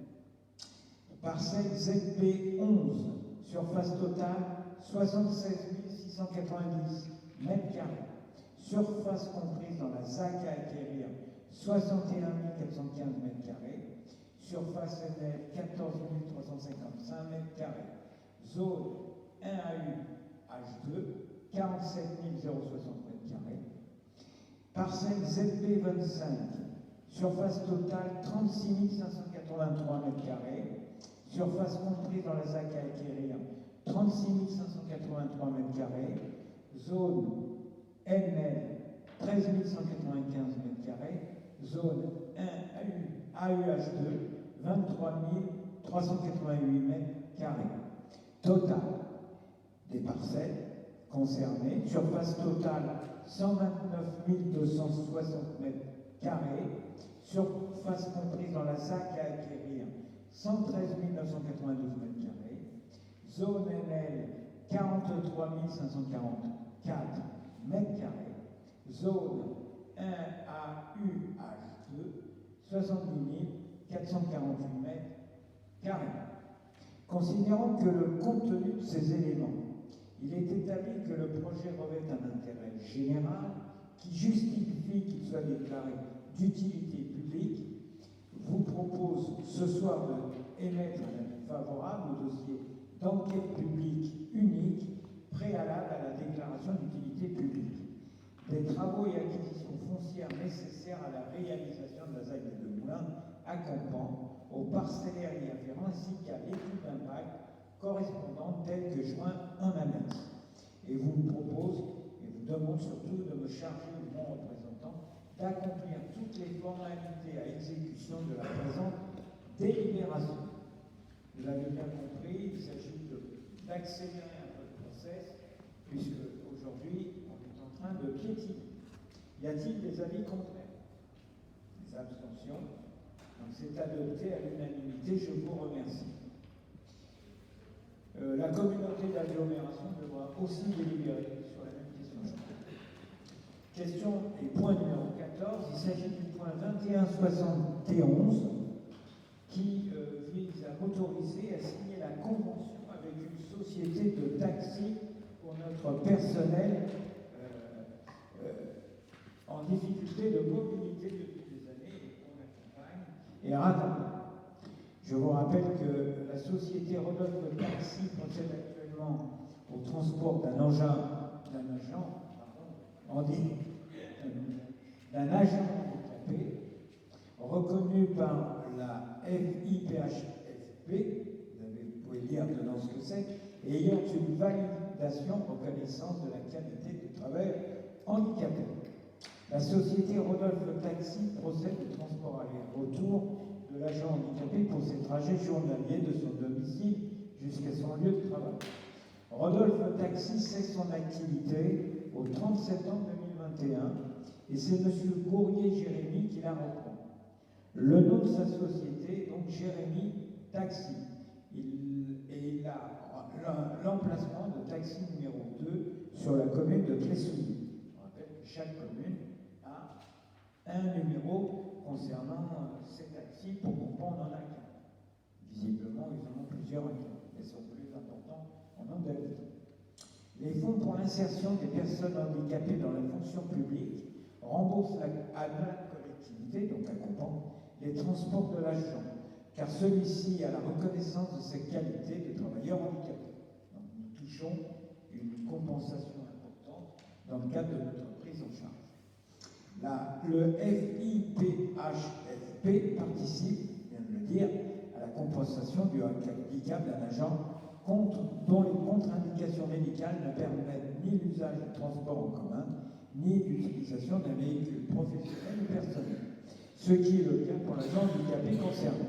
Parcelle ZB 11, surface totale 76 690 mètres carrés. Surface comprise dans la ZAC à acquérir 61 415 mètres carrés. Surface NL 14 355 mètres carrés. Zone 1AU H2 47 060 mètres carrés. Parcelle ZB 25, surface totale 36 583 mètres carrés. Surface comprise dans la ZAC à acquérir 36 583 mètres carrés. Zone NL 13 195 mètres carrés. Zone 1 AUH2 23 388 mètres carrés. Total des parcelles concernées, surface totale 129 260 mètres carrés. Surface comprise dans la ZAC à acquérir 113 992 mètres carrés. Zone NL 43 544 mètres carrés. Zone 1AUH2 70 448 mètres carrés. Considérant que le contenu de ces éléments, il est établi que le projet revêt un intérêt général qui justifie qu'il soit déclaré d'utilité publique, vous propose ce soir d'émettre un avis favorable au dossier d'enquête publique unique préalable à la déclaration d'utilité publique. Des travaux et acquisitions foncières nécessaires à la réalisation de la ZAC des Deux Moulins à Campan, aux parcellaires y afférents ainsi qu'à l'étude d'impact correspondante telle que joint en annexe. Et vous propose, et vous demande surtout de me charger, mon représentant, d'accomplir toutes les formalités à exécution de la présente délibération. Vous l'avez bien compris, il s'agit d'accélérer un peu le process, puisque aujourd'hui, on est en train de piétiner. Y a-t-il des avis contraires? Des abstentions? Donc c'est adopté à l'unanimité, je vous remercie. La communauté d'agglomération devra aussi délibérer sur la même question. Question et point numéro 14, il s'agit du point 2171 qui vise à m'autoriser à signer la convention avec une société de taxi pour notre personnel en difficulté de mobilité depuis des années et qu'on accompagne et raccompagne. Je vous rappelle que la société Rodolphe Taxi procède actuellement au transport d'un agent handicapé reconnu par la FIPHFP, vous pouvez lire dedans ce que c'est, et ayant une validation reconnaissance de la qualité de travail handicapé. La société Rodolphe Taxi procède au transport aller-retour de l'agent handicapé pour ses trajets journaliers de son domicile jusqu'à son lieu de travail. Rodolphe Taxi cesse son activité au 30 septembre 2021 et c'est M. Gourrier Jérémy qui la reprend. Le nom de sa société est donc Jérémy Taxi. Il a l'emplacement de taxi numéro 2 sur la commune de Tressouilly. On rappelle que chaque commune a un numéro concernant ces taxis. Pour comprendre, on en a qu'un. Visiblement, ils en ont plusieurs, mais sont plus importants en nombre d'habitants. Les fonds pour l'insertion des personnes handicapées dans la fonction publique remboursent à la collectivité, donc à Campan, les transports de l'agent, car celui-ci a la reconnaissance de ses qualités de travailleur handicapé. Donc nous touchons une compensation importante dans le cadre de notre prise en charge. Le FIPHFP participe, je viens de le dire, à la compensation du handicap d'un agent dont les contre-indications médicales ne permettent ni l'usage du transport en commun, ni l'utilisation d'un véhicule professionnel ou personnel, ce qui est le cas pour l'agent handicapé concerné.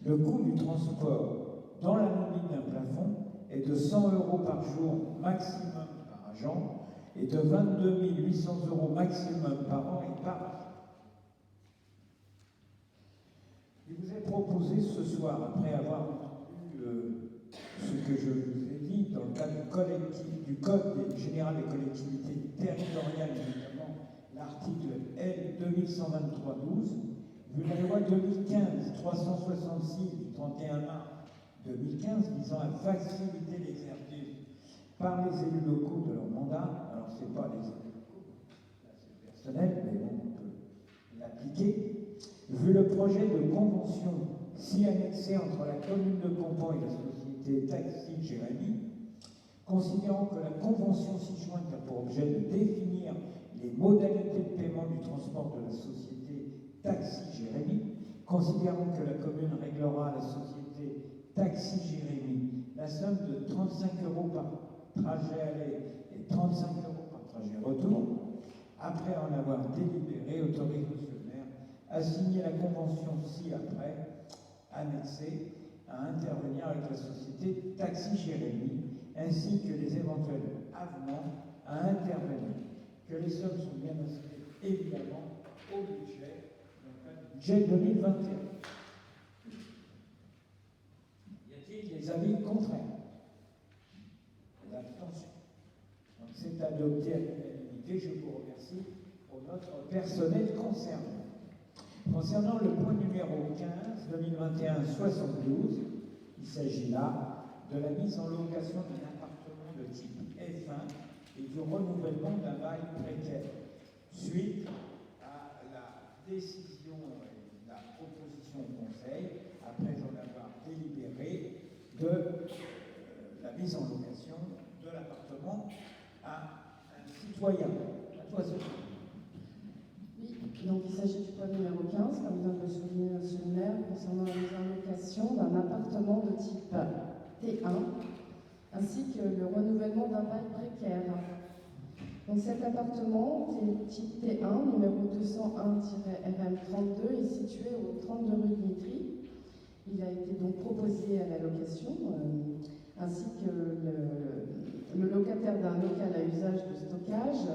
Le coût du transport dans la limite d'un plafond est de 100 € par jour maximum par agent et de 22 800 € maximum par an et par agent. Il vous est proposé ce soir, après avoir entendu ce que je vous ai dit dans le cadre du Code général des collectivités territoriales, notamment l'article L 2123-12, vu la loi 2015-366 du 31 mars 2015 visant à faciliter l'exercice par les élus locaux de leur mandat. Alors, ce n'est pas les élus locaux, là c'est personnel, mais bon, on peut l'appliquer. Vu le projet de convention si annexé entre la commune de Campan et la société Taxi Jérémy, considérant que la convention si jointe a pour objet de définir les modalités de paiement du transport de la société Taxi Jérémy, considérant que la commune réglera à la société Taxi Jérémy la somme de 35 € par trajet aller et 35 € par trajet retour, après en avoir délibéré, autorise monsieur le maire à signer la convention ci-après annexée à intervenir avec la société Taxi Jérémy, ainsi que les éventuels avenants à intervenir. Que les sommes sont bien inscrites évidemment au budget, dans le cadre du budget 2021. Y a-t-il des avis contraires? Des abstentions? Donc c'est adopté à l'unanimité. Je vous remercie pour notre personnel concerné. Concernant le point numéro 15, 2021-72, il s'agit là de la mise en location d'un appartement de type F1 et du renouvellement d'un bail précaire, suite à la décision et la proposition au Conseil, après en avoir délibéré, de la mise en location de l'appartement à un citoyen. À toi, Sophie. Oui, donc il s'agit du point numéro 15, comme vient de le souligner M. le maire, concernant la mise en location d'un appartement de type T1, ainsi que le renouvellement d'un bail précaire. Donc cet appartement, type T1, numéro 201-RM32, est situé au 32 rue Dimitri. Il a été donc proposé à la location, ainsi que le locataire d'un local à usage de stockage,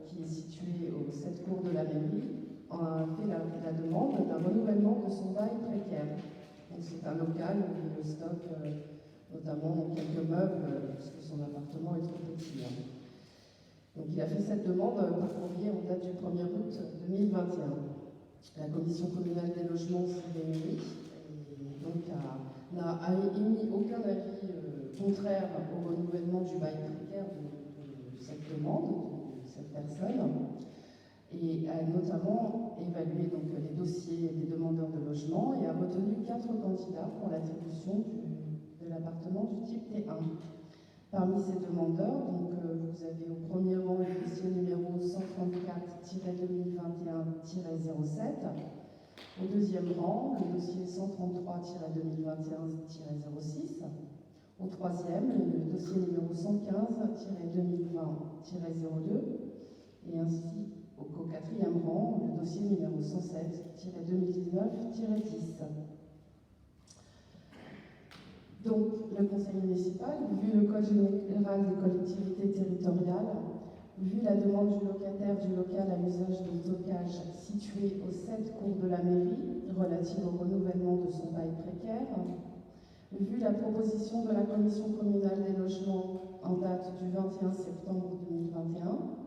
qui est situé au 7 cours de la mairie, a fait la demande d'un renouvellement de son bail précaire. Donc c'est un local où il stocke notamment quelques meubles, puisque son appartement est trop petit. Donc il a fait cette demande par courrier en date du 1er août 2021. La commission communale des logements s'est réunie et donc n'a émis aucun avis contraire au renouvellement du bail précaire de cette demande, de cette personne, et a notamment évalué donc les dossiers des demandeurs de logement et a retenu 4 candidats pour l'attribution de l'appartement du type T1. Parmi ces demandeurs, donc, vous avez au premier rang le dossier numéro 134-2021-07, au deuxième rang le dossier 133-2021-06, au troisième le dossier numéro 115-2020-02, et ainsi au quatrième rang le dossier numéro 107-2019-10. Donc, le conseil municipal, vu le code général des collectivités territoriales, vu la demande du locataire du local à usage de stockage situé au 7 cours de la mairie, relative au renouvellement de son bail précaire, vu la proposition de la commission communale des logements en date du 21 septembre 2021,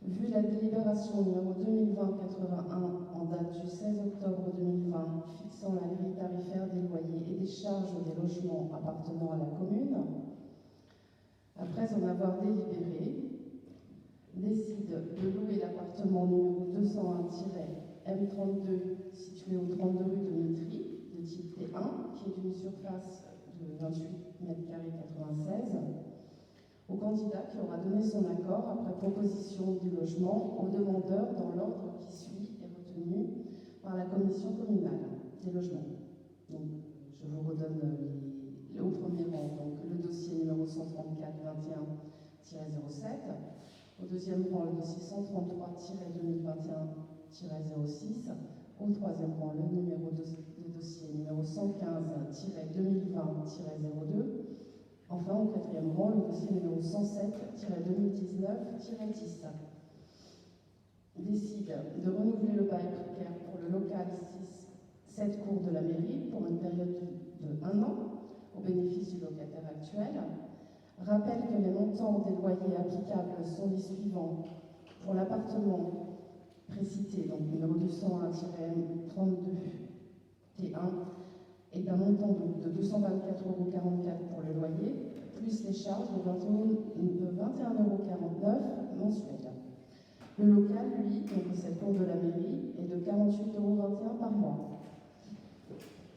vu la délibération numéro 2020-81 en date du 16 octobre 2020 fixant la grille tarifaire des loyers et des charges des logements appartenant à la commune, après en avoir délibéré, décide de louer l'appartement numéro 201-M32 situé au 32 rue Dimitri, de type T1, qui est d'une surface de 28 m² 96, au candidat qui aura donné son accord après proposition du logement au demandeur dans l'ordre qui suit et retenu par la commission communale des logements. Donc, je vous redonne au premier rang, donc le dossier numéro 134-21-07, au deuxième rang le dossier 133-2021-06, au troisième rang le dossier numéro 115-2020-02, enfin au quatrième rang le dossier numéro 107-2019-10. Décide de renouveler le bail précaire pour le local 7 cours de la mairie pour une période de 1 an au bénéfice du locataire actuel. Rappelle que les montants des loyers applicables sont les suivants. Pour l'appartement précité, donc numéro 201-32 T1, est d'un montant de 224,44 € pour le loyer, plus les charges de 21,49 € mensuels. Le local, lui, donc cette cour de la mairie, est de 48,21 € par mois.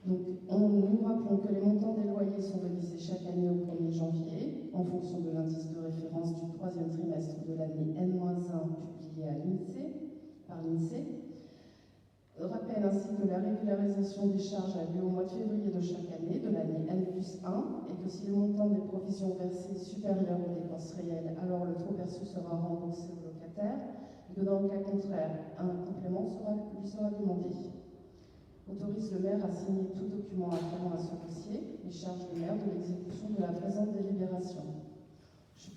Donc, nous rappelons que les montants des loyers sont révisés chaque année au 1er janvier, en fonction de l'indice de référence du 3e trimestre de l'année N-1 publié par l'INSEE. Rappelle ainsi que la régularisation des charges a lieu au mois de février de chaque année, de l'année N+1, et que si le montant des provisions versées est supérieur aux dépenses réelles, alors le trop perçu sera remboursé au locataire, et que dans le cas contraire, un complément lui sera demandé. Autorise le maire à signer tout document afférent à ce dossier et charge le maire de l'exécution de la présente délibération. Je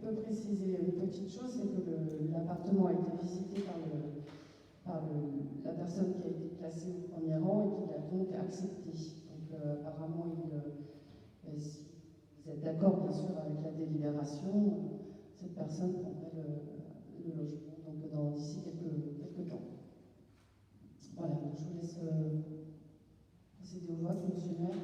peux préciser une petite chose, c'est que l'appartement a été visité par la personne qui a été placée au premier rang et qui l'a donc accepté. Donc apparemment, si vous êtes d'accord bien sûr avec la délibération, cette personne prendrait le logement donc d'ici quelques temps. Voilà, donc je vous laisse procéder au vote, monsieur le maire.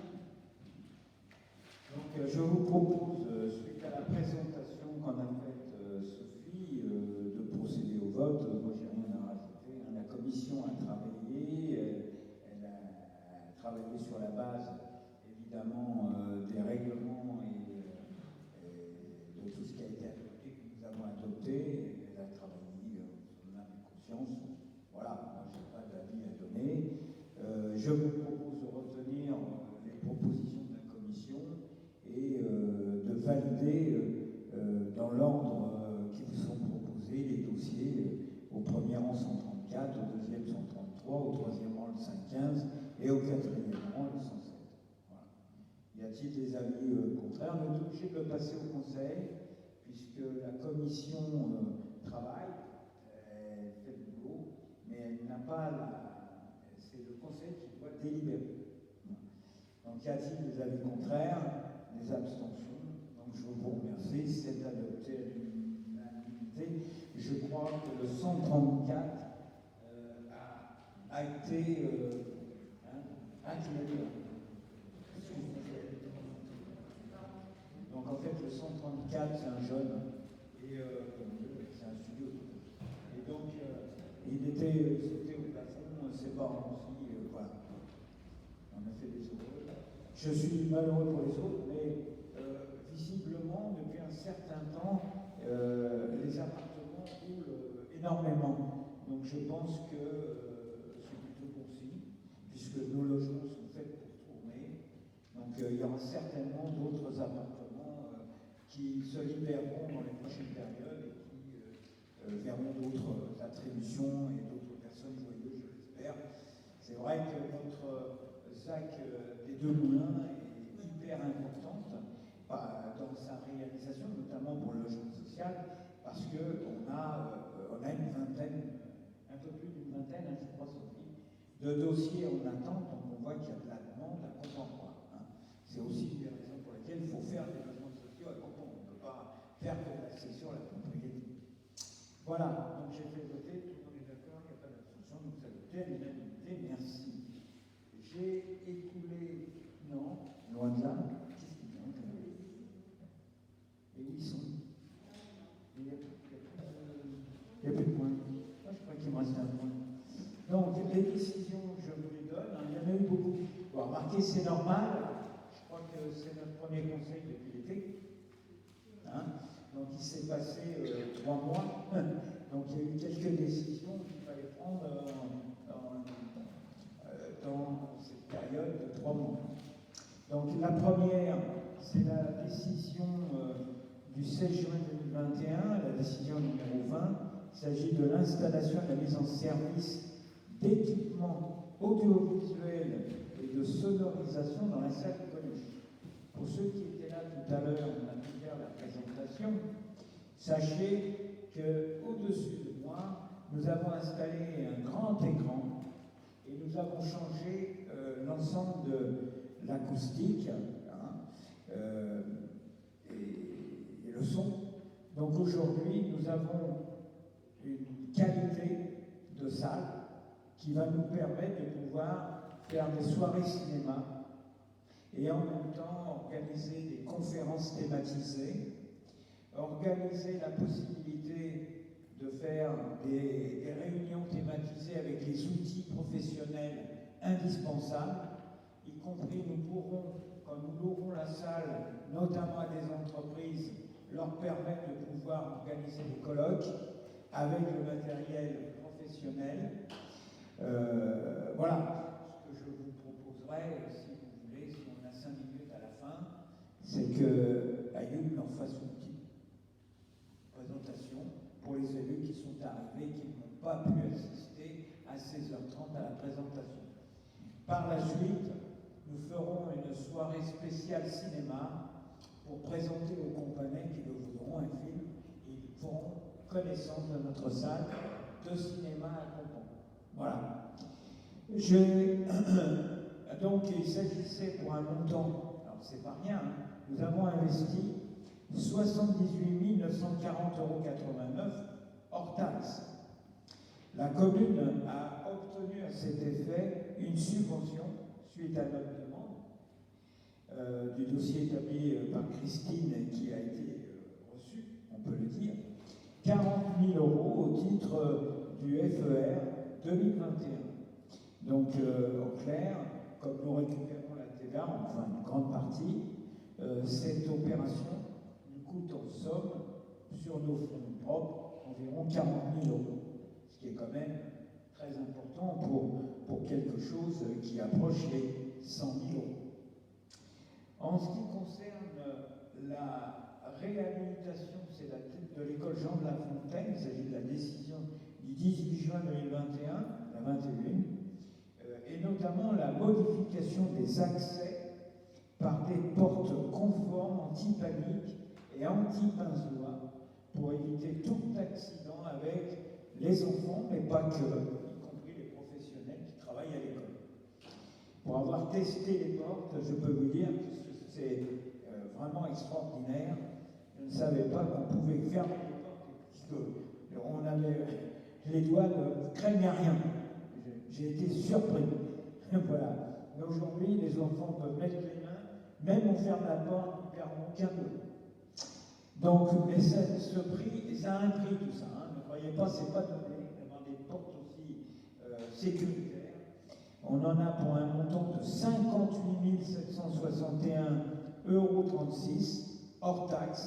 Donc je vous propose, suite à la présentation qu'en a faite Sophie, de procéder au vote. Moi, j'ai rien à rajouter. La commission a travaillé, elle a travaillé sur la base, évidemment, des règlements et de tout ce qui a été adopté, que nous avons adopté. Elle a travaillé en âme et conscience. Voilà, moi, je n'ai pas d'avis à donner. Je vous propose de retenir les propositions de la commission et de valider dans l'ordre qui vous sont proposés les dossiers au premier rang 134, au deuxième 133, au troisième rang le 115 et au quatrième rang le 107. Voilà. Y a-t-il des avis contraires? On est obligé de le passer au conseil puisque la commission travaille, elle fait le boulot, mais elle n'a pas c'est le conseil qui doit délibérer. Donc y a-t-il des avis contraires, des abstentions? Donc je vous remercie, c'est adopté à l'unanimité. Je crois que le 134 a été donc en fait le 134 c'est un jeune et c'est un studio. Et donc il était sauté au plafond, ses parents aussi, voilà. On a fait des heureux. Je suis malheureux pour les autres, mais visiblement, depuis un certain temps, les appartements roulent énormément. Donc je pense que c'est plutôt bon signe, puisque nos logements sont faits pour tourner. Donc il y aura certainement d'autres appartements qui se libéreront dans les prochaines périodes et qui verront d'autres attributions et d'autres personnes joyeuses, je l'espère. C'est vrai que notre ZAC des Deux Moulins est hyper importante dans sa réalisation, notamment pour le logement social, parce qu'on a une vingtaine, un peu plus d'une vingtaine, je crois, Sophie, de dossiers en attente, donc on voit qu'il y a de la demande à Compenpoix. C'est aussi une des raisons pour lesquelles il faut faire des logements sociaux à Compenpoix. On ne peut pas faire de l'accession à la propriété. Voilà, donc j'ai fait voter, tout le monde est d'accord, il n'y a pas d'abstention, donc ça vote à l'unanimité, merci. J'ai écoulé, non, loin de là, qu'est-ce qu'il y a? Et où ils sont? Il n'y a plus de points. Je crois qu'il me reste un point. Donc, les décisions, je vous les donne. Il y en a eu beaucoup. Bon, remarquez, c'est normal. Je crois que c'est notre premier conseil depuis l'été. il s'est passé 3 mois. Donc il y a eu quelques décisions qu'il fallait prendre dans cette période de 3 mois. Donc la première, c'est la décision du 16 juin 2021, la décision numéro 20. Il s'agit de l'installation et de la mise en service d'équipements audiovisuels et de sonorisation dans la salle du collège. Pour ceux qui étaient là tout à l'heure, on a pu faire la présentation. Sachez qu'au-dessus de moi, nous avons installé un grand écran et nous avons changé l'ensemble de l'acoustique et le son. Donc aujourd'hui, nous avons une qualité de salle qui va nous permettre de pouvoir faire des soirées cinéma et en même temps organiser des conférences thématisées, organiser la possibilité de faire des réunions thématisées avec les outils professionnels indispensables, y compris nous pourrons, quand nous louerons la salle, notamment à des entreprises, leur permettre de pouvoir organiser des colloques avec le matériel professionnel. Voilà ce que je vous proposerai, si vous voulez, si on a 5 minutes à la fin, c'est que Ayoub en fasse une petite présentation pour les élus qui sont arrivés, qui n'ont pas pu assister à 16h30 à la présentation. Par la suite, nous ferons une soirée spéciale cinéma pour présenter aux compagnies qui le voudront un film et ils feront connaissance de notre salle de cinéma à Compon. Voilà. Donc, il s'agissait pour un montant, alors c'est pas rien, hein, nous avons investi 78 940,89 € hors taxe. La commune a obtenu à cet effet une subvention suite à notre demande du dossier établi par Christine qui a été reçu, on peut le dire, 40 000 € au titre du FER 2021. Donc, en clair, comme nous récupérons la TVA, enfin une grande partie, cette opération nous coûte en somme, sur nos fonds propres, environ 40 000 €, ce qui est quand même très important pour quelque chose qui approche les 100 000 €. En ce qui concerne la réhabilitation, c'est la tête de l'école Jean de La Fontaine, il s'agit de la décision du 18 juin 2021, la 21, et notamment la modification des accès par des portes conformes anti-panique et anti-pince-doigt pour éviter tout accident avec les enfants, mais pas que, y compris les professionnels qui travaillent à l'école. Pour avoir testé les portes, je peux vous dire que c'est vraiment extraordinaire. Je ne savais pas qu'on pouvait fermer les portes, puisqu'on avait les doigts ne craignaient rien. J'ai été surpris. Voilà. Mais aujourd'hui, les enfants peuvent mettre les mains, même on ferme la porte, ils ne perdront aucun doigt. Donc, mais ce prix, ça a un prix tout ça. Hein. Ne croyez pas, c'est pas donné d'avoir des portes aussi sécuritaires. On en a pour un montant de 58 761,36 € hors taxe.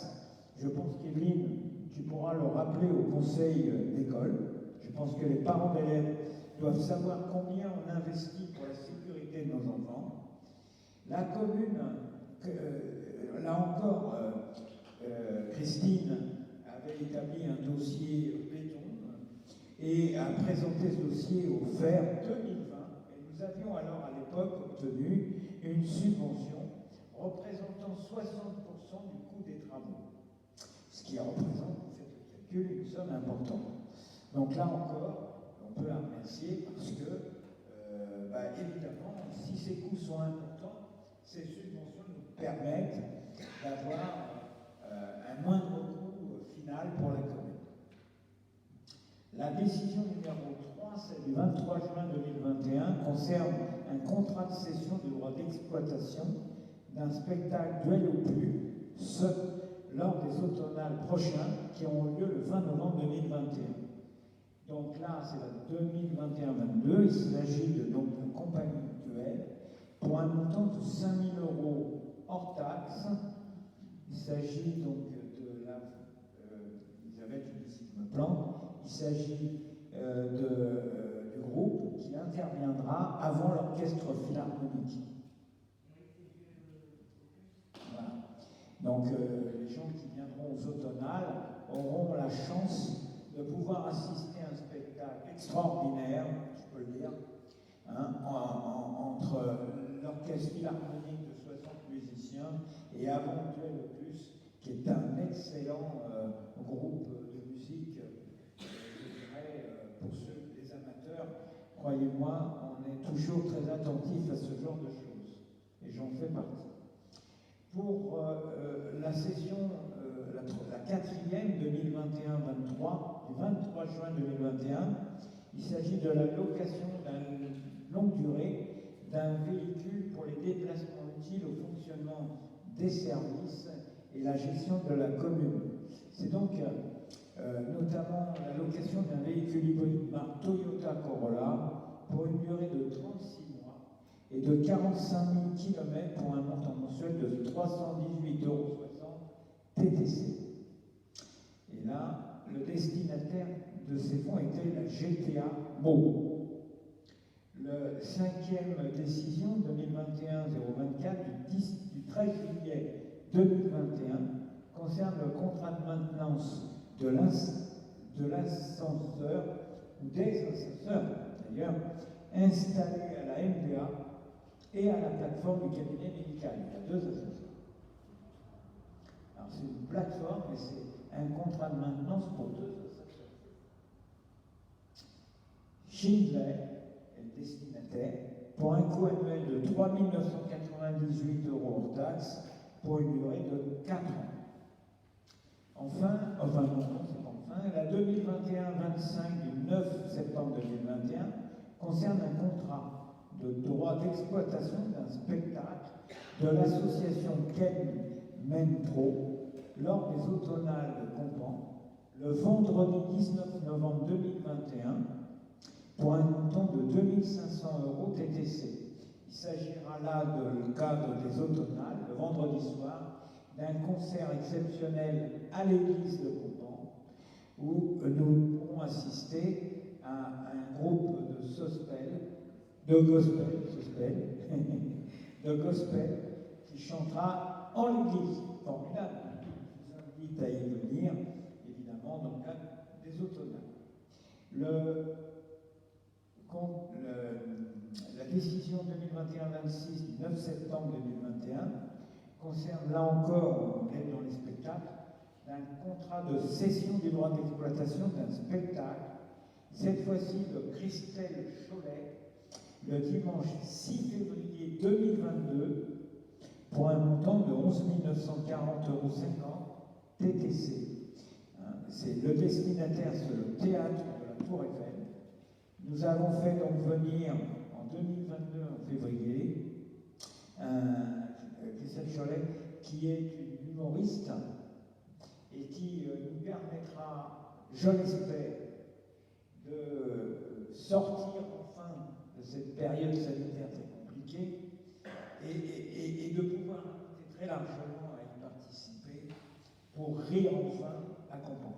Je pense qu'Evelyne, tu pourras le rappeler au conseil d'école. Je pense que les parents d'élèves doivent savoir combien on investit pour la sécurité de nos enfants. La commune, là encore, Christine avait établi un dossier béton et a présenté ce dossier au FER 2020. Et nous avions alors à l'époque obtenu une subvention représentant 60% du coût des travaux. Ce qui représente, vous faites le calcul, une somme importante. Donc là encore, on peut la remercier parce que, évidemment, si ces coûts sont importants, ces subventions nous permettent d'avoir un moindre coût final pour la commune. La décision numéro 3, celle du 23 juin 2021, concerne un contrat de cession de droit d'exploitation d'un spectacle duel au plus, lors des automnales prochains qui auront lieu le 20 novembre 2021. Donc là, c'est la 2021-22, il s'agit donc d'une compagnie duel pour un montant de 5 000 € hors taxe. Il s'agit donc de plan. Il s'agit du groupe qui interviendra avant l'orchestre philharmonique. Voilà. Donc les gens qui viendront aux automnales auront la chance de pouvoir assister à un spectacle extraordinaire, je peux le dire, entre l'orchestre philharmonique de 60 musiciens et Aventuel Opus, qui est un excellent groupe de musique, je dirais, pour ceux, les amateurs. Croyez-moi, on est toujours très attentif à ce genre de choses, et j'en fais partie. Pour la session, la quatrième 2021-23, du 23 juin 2021, il s'agit de la location d'une longue durée d'un véhicule pour les déplacements utiles au fonctionnement des services et la gestion de la commune. C'est donc notamment la location d'un véhicule hybride marque Toyota Corolla pour une durée de 36 mois et de 45 000 km pour un montant mensuel de 318,60 € TTC. Et là, le destinataire de ces fonds était la GTA Mo. Le 5e décision 2021-024 du 13 juillet 2021 concerne le contrat de maintenance de l'ascenseur ou des ascenseurs d'ailleurs installés à la MDA et à la plateforme du cabinet médical. Il y a 2 ascenseurs. Alors c'est une plateforme, mais c'est un contrat de maintenance pour 2 ascenseurs. Schindler est le destinataire pour un coût annuel de 3 998 € hors taxes pour une durée de 4 ans. Enfin, la 2021-25 du 9 septembre 2021 concerne un contrat de droit d'exploitation d'un spectacle de l'association Ken Mentro lors des automnales de Compan le vendredi 19 novembre 2021 pour un montant de 2 500 € TTC. Il s'agira là, dans le cadre des automnales, le vendredi soir, d'un concert exceptionnel à l'église de Compan, où nous pourrons assister à un groupe de gospel, qui chantera en l'église. Formidable. Je vous invite à y venir, évidemment, dans le cadre des automnales. La décision 2021-26 du 9 septembre 2021 concerne là encore, on est dans les spectacles, un contrat de cession du droit d'exploitation d'un spectacle, cette fois-ci de Christelle Cholet, le dimanche 6 février 2022, pour un montant de 11 940,50 € TTC. C'est le destinataire, c'est le théâtre de la Tour Eiffel. Nous avons fait donc venir en 2022, en février, Christelle Cholet, qui est une humoriste et qui nous permettra, je l'espère, de sortir enfin de cette période sanitaire très compliquée et de pouvoir inviter très largement à y participer pour rire enfin à Compan.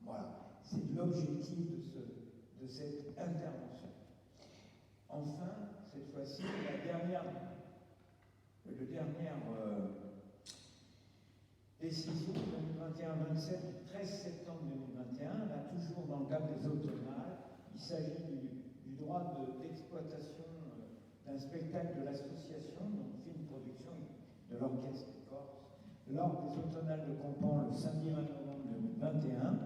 Voilà, c'est l'objectif de cette intervention. Enfin, cette fois-ci, le dernière décision 2021-27 du 13 septembre 2021, là toujours dans le cadre des automnales, il s'agit du droit d'exploitation d'un spectacle de l'association, donc film production de l'orchestre corse, lors des automnales de Compan le samedi 20 novembre 2021,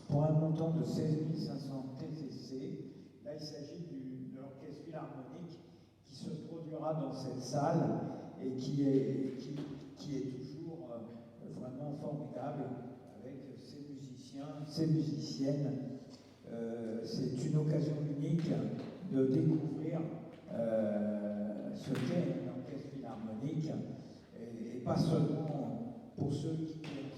pour un montant de 16 500 TTC. Là, il s'agit de l'orchestre philharmonique qui se produira dans cette salle et qui est toujours vraiment formidable avec ses musiciens, ses musiciennes. C'est une occasion unique de découvrir ce qu'est un orchestre philharmonique et pas seulement pour ceux qui aiment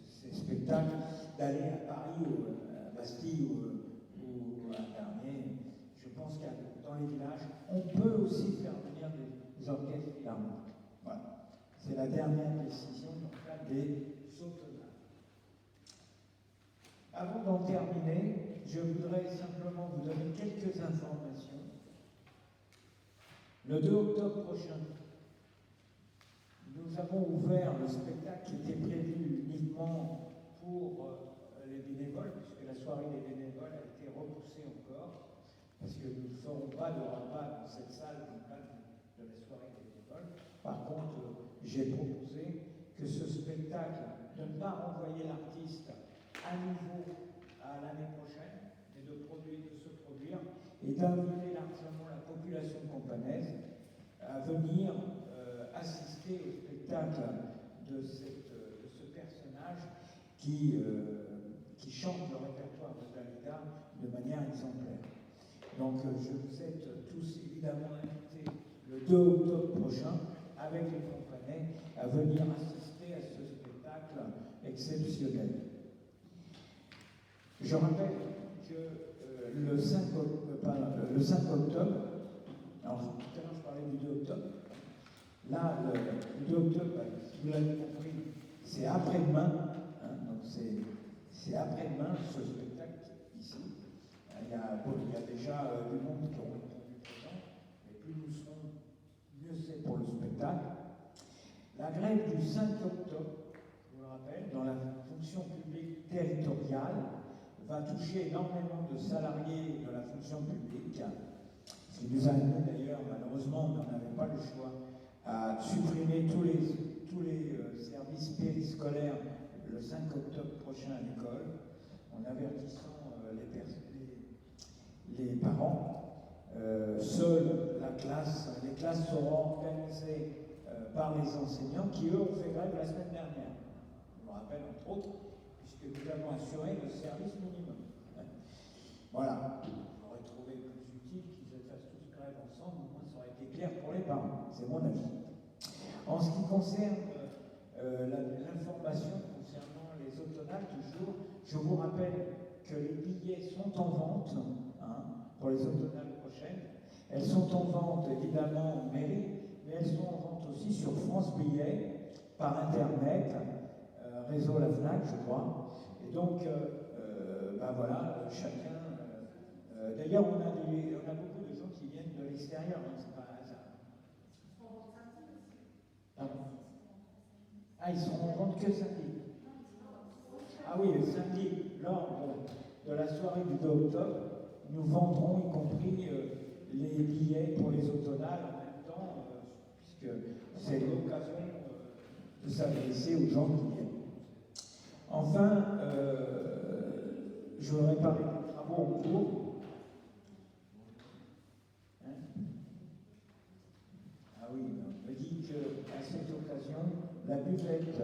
ces spectacles, d'aller à Paris ou à Bastille ou à Garnier. Je pense que dans les villages, on peut aussi faire venir des orchestres philharmoniques. Voilà. C'est la dernière décision dans le cadre des automnales. d'en terminer, je voudrais simplement vous donner quelques informations. Le 2 octobre prochain, nous avons ouvert le spectacle qui était prévu uniquement pour les bénévoles, puisque la soirée des bénévoles a été repoussée encore, parce que nous ne ferons pas de repas dans cette salle dans le cadre de la soirée des bénévoles. Par contre, j'ai proposé que ce spectacle, de ne pas renvoyer l'artiste à nouveau à l'année prochaine, mais de se produire et d'inviter largement la population campanaise à venir assister au spectacle de ce personnage qui chante le répertoire de Dalida de manière exemplaire. Donc je vous êtes tous évidemment invités le 2 octobre prochain avec les campanais à venir assister à ce spectacle exceptionnel. Je rappelle que le 5 octobre, alors tout à l'heure je parlais du 2 octobre, là le 2 octobre, si vous l'avez compris, c'est après-demain, hein, donc c'est après-demain ce spectacle ici. Il y a déjà du monde qui ont répondu présent, mais plus nous serons, mieux c'est pour le spectacle. La grève du 5 octobre, je vous le rappelle, dans la fonction publique territoriale, va toucher énormément de salariés de la fonction publique, ce qui nous a amené d'ailleurs, malheureusement, on n'en avait pas le choix, à supprimer tous les services périscolaires le 5 octobre prochain à l'école, en avertissant les parents. Seules les classes seront organisées par les enseignants qui, eux, ont fait grève la semaine dernière. Je me rappelle, entre autres, puisque nous avons assuré le service minimum. Voilà. J'aurais trouvé plus utile qu'ils fassent tous grève ensemble, au moins ça aurait été clair pour les parents. C'est mon avis. En ce qui concerne l'information concernant les automnales, toujours, je vous rappelle que les billets sont en vente pour les automnales prochaines. Elles sont en vente évidemment en mairie, mais elles sont en vente aussi sur France Billets, par Internet, réseau La Fnac, je crois. Et donc, voilà, chacun. D'ailleurs, on a beaucoup de gens qui viennent de l'extérieur, hein, c'est pas un hasard. Ah, ils seront en vente que samedi. Ah oui, le samedi, lors de la soirée du 2 octobre, nous vendrons y compris les billets pour les automnales en même temps, puisque c'est l'occasion de s'adresser aux gens qui viennent. Enfin, je voudrais parler des travaux en cours. Ah oui, on me dit qu'à cette occasion, la buvette,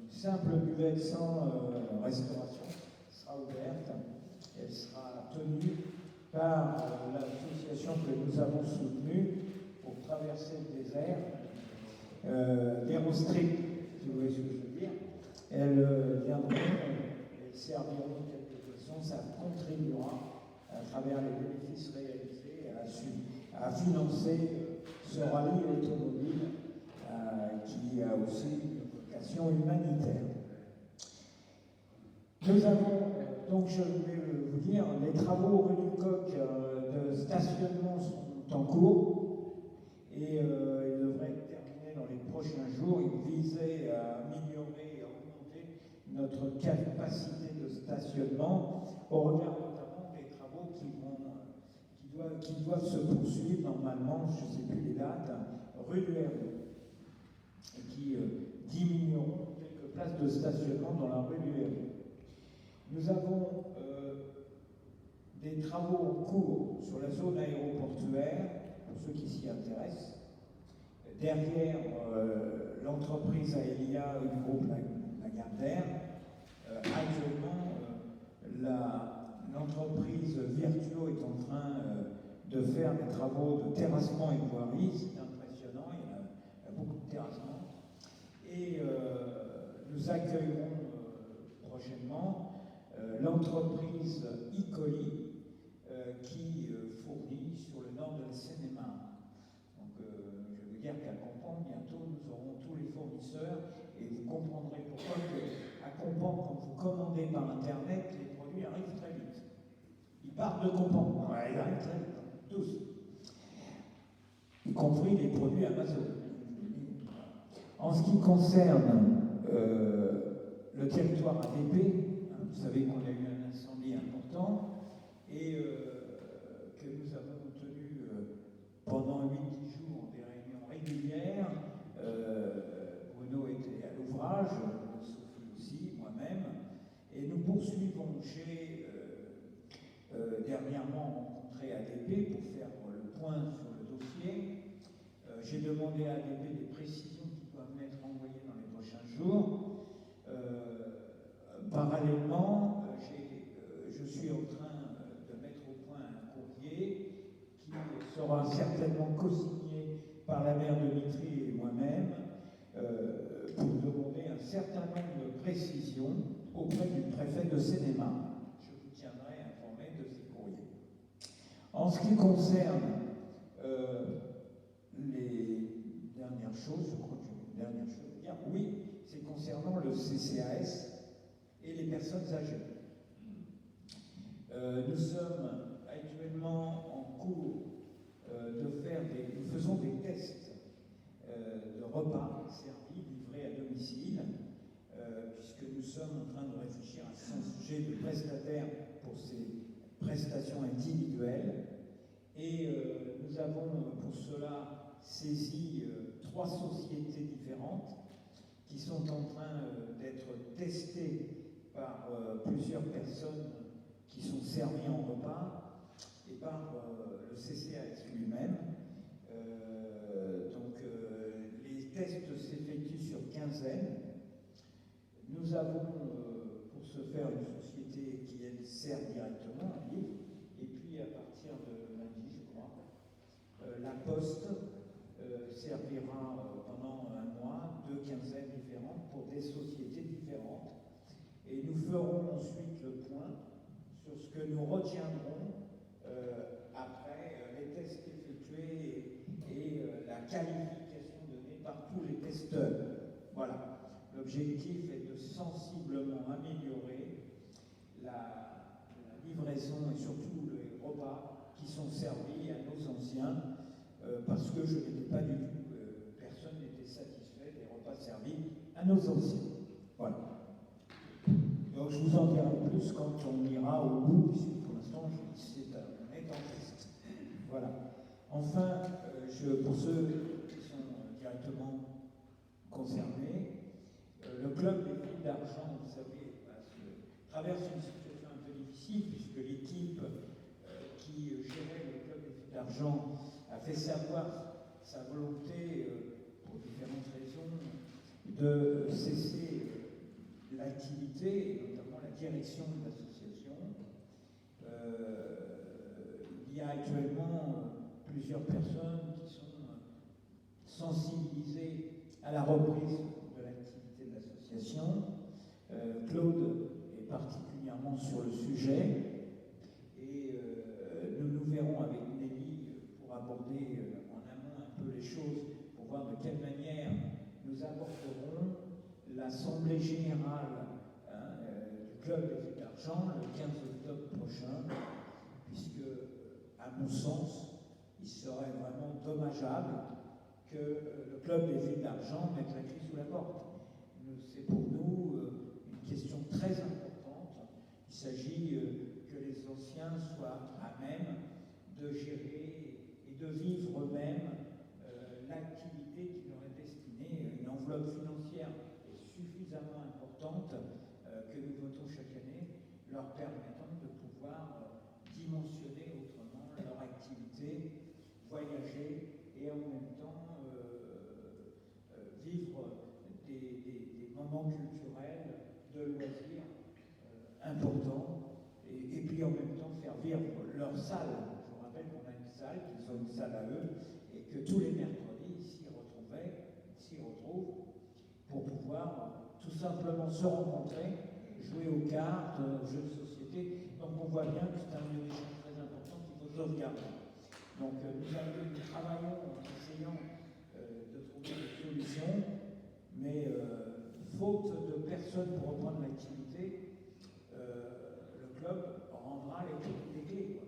une simple buvette sans restauration, sera ouverte. Elle sera tenue par l'association que nous avons soutenue pour traverser le désert, d'Aerostrip, si vous voyez ce que je veux dire. Elles viendront, elles serviront de quelque façon, ça contribuera à travers les bénéfices réalisés à financer ce rallye automobile qui a aussi une vocation humanitaire. Nous avons, donc je vais vous dire, les travaux rue du Coq de stationnement sont en cours et ils devraient être terminés dans les prochains jours. Ils visaient à améliorer et à augmenter notre capacité de stationnement au regard notamment des travaux qui doivent se poursuivre normalement, je ne sais plus les dates, rue du Herbier, et qui diminueront quelques places de stationnement dans la rue du Herbier. Nous avons des travaux en cours sur la zone aéroportuaire, pour ceux qui s'y intéressent. Derrière l'entreprise Aelia du groupe Lagardère, actuellement, l'entreprise Virtuo est en train de faire des travaux de terrassement et de voirie. C'est impressionnant, il y a beaucoup de terrassement. Et nous accueillerons prochainement l'entreprise Icoli qui fournit sur le nord de la Seine-et-Marne. Donc je veux dire qu'à Campan, bientôt, nous aurons tous les fournisseurs et vous comprendrez pourquoi à Campan, quand vous commandez par Internet, les produits arrivent barres de coupons. Ouais, ils arrivent très vite, tous. Y compris les produits Amazon. En ce qui concerne le territoire ADP, vous savez qu'on a eu un incendie important et que nous avons tenu pendant 8-10 jours des réunions régulières. Bruno était à l'ouvrage, Sophie aussi, moi-même, et nous poursuivons. J'ai dernièrement rencontré ADP pour faire le point sur le dossier. J'ai demandé à ADP des précisions qui doivent m'être envoyées dans les prochains jours. Parallèlement, je suis en train de mettre au point un courrier qui sera certainement co-signé par la maire de Mitry et moi-même pour demander un certain nombre de précisions auprès du préfet de Seine-et-Marne. Je vous tiendrai informé de ces courriers. En ce qui concerne les dernières choses, je crois que j'ai une dernière chose à dire. Oui, c'est concernant le CCAS et les personnes âgées. Nous sommes actuellement en cours nous faisons des tests de repas servis, livrés à domicile, puisque nous sommes en train de réfléchir à changer de prestataire pour ces prestations individuelles. Et nous avons pour cela saisi 3 sociétés différentes qui sont en train d'être testées par plusieurs personnes qui sont servies en repas et par le CCAS lui-même. Les tests s'effectuent sur quinzaine. Nous avons pour ce faire une société qui elle sert directement un livre, et puis à partir de lundi, je crois, la Poste servira pendant un mois 2 quinzaines différentes pour des sociétés différentes. Et nous ferons ensuite le point sur ce que nous retiendrons après les tests effectués et la qualification donnée par tous les testeurs. Voilà. L'objectif est de sensiblement améliorer la livraison et surtout les repas qui sont servis à nos anciens, parce que je n'étais pas du tout, personne n'était satisfait des repas servis à nos anciens. Voilà. Donc je vous en dirai plus quand on ira au bout, puisque pour l'instant on est en test. Voilà. Enfin, pour ceux qui sont directement concernés, le club des filles d'argent, vous savez, traverse une situation un peu difficile, puisque l'équipe qui gérait le club des filles d'argent a fait savoir sa volonté, pour différentes raisons, de cesser l'activité, et notamment la direction de l'association. Il y a actuellement plusieurs personnes qui sont sensibilisées à la reprise de l'activité de l'association. Claude est particulièrement sur le sujet, et nous verrons avec Nelly pour aborder en amont un peu les choses, pour voir de quelle manière nous aborderons l'assemblée générale du club des filles d'argent le 15 octobre prochain, puisque, à mon sens, il serait vraiment dommageable que le club des filles d'argent mette la clé sous la porte. C'est pour nous une question très importante. Il s'agit que les anciens soient à même de gérer et de vivre eux-mêmes l'activité qui leur est destinée. Une enveloppe financière est suffisamment importante que nous votons chaque année, leur permettant de pouvoir dimensionner autrement leur activité, voyager et en même temps vivre des moments culturels, de loisirs importants, et puis en même temps faire vivre leur salle. Je vous rappelle qu'on a une salle, qu'ils ont une salle à eux, et que tous les mercredis ils s'y retrouvent pour pouvoir tout simplement se rencontrer, jouer aux cartes, aux jeux de société. Donc on voit bien que c'est un lieu d'échange très important qu'il faut sauvegarder. Donc nous travaillons en essayant de trouver des solutions, mais faute de personnes pour reprendre l'activité, le club rendra les clés.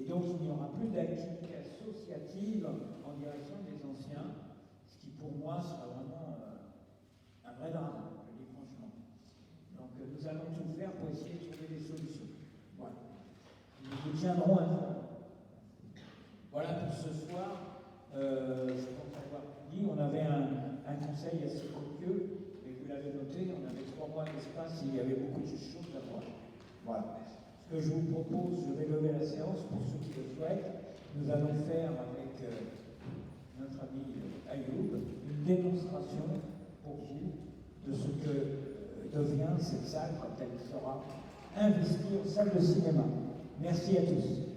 Et donc il n'y aura plus d'activité associative en direction des anciens, ce qui pour moi sera vraiment un vrai drame, je le dis franchement. Donc nous allons tout faire pour essayer de trouver des solutions. Voilà. Nous vous tiendrons informés. Voilà pour ce soir. Je pense avoir dit, on avait un conseil assez copieux, et vous l'avez noté, on avait 3 mois d'espace et il y avait beaucoup de choses à voir. Voilà. Ce que je vous propose, je vais lever la séance pour ceux qui le souhaitent. Nous allons faire avec notre ami Ayoub une démonstration pour vous de ce que devient cette salle quand elle sera investie en salle de cinéma. Merci à tous.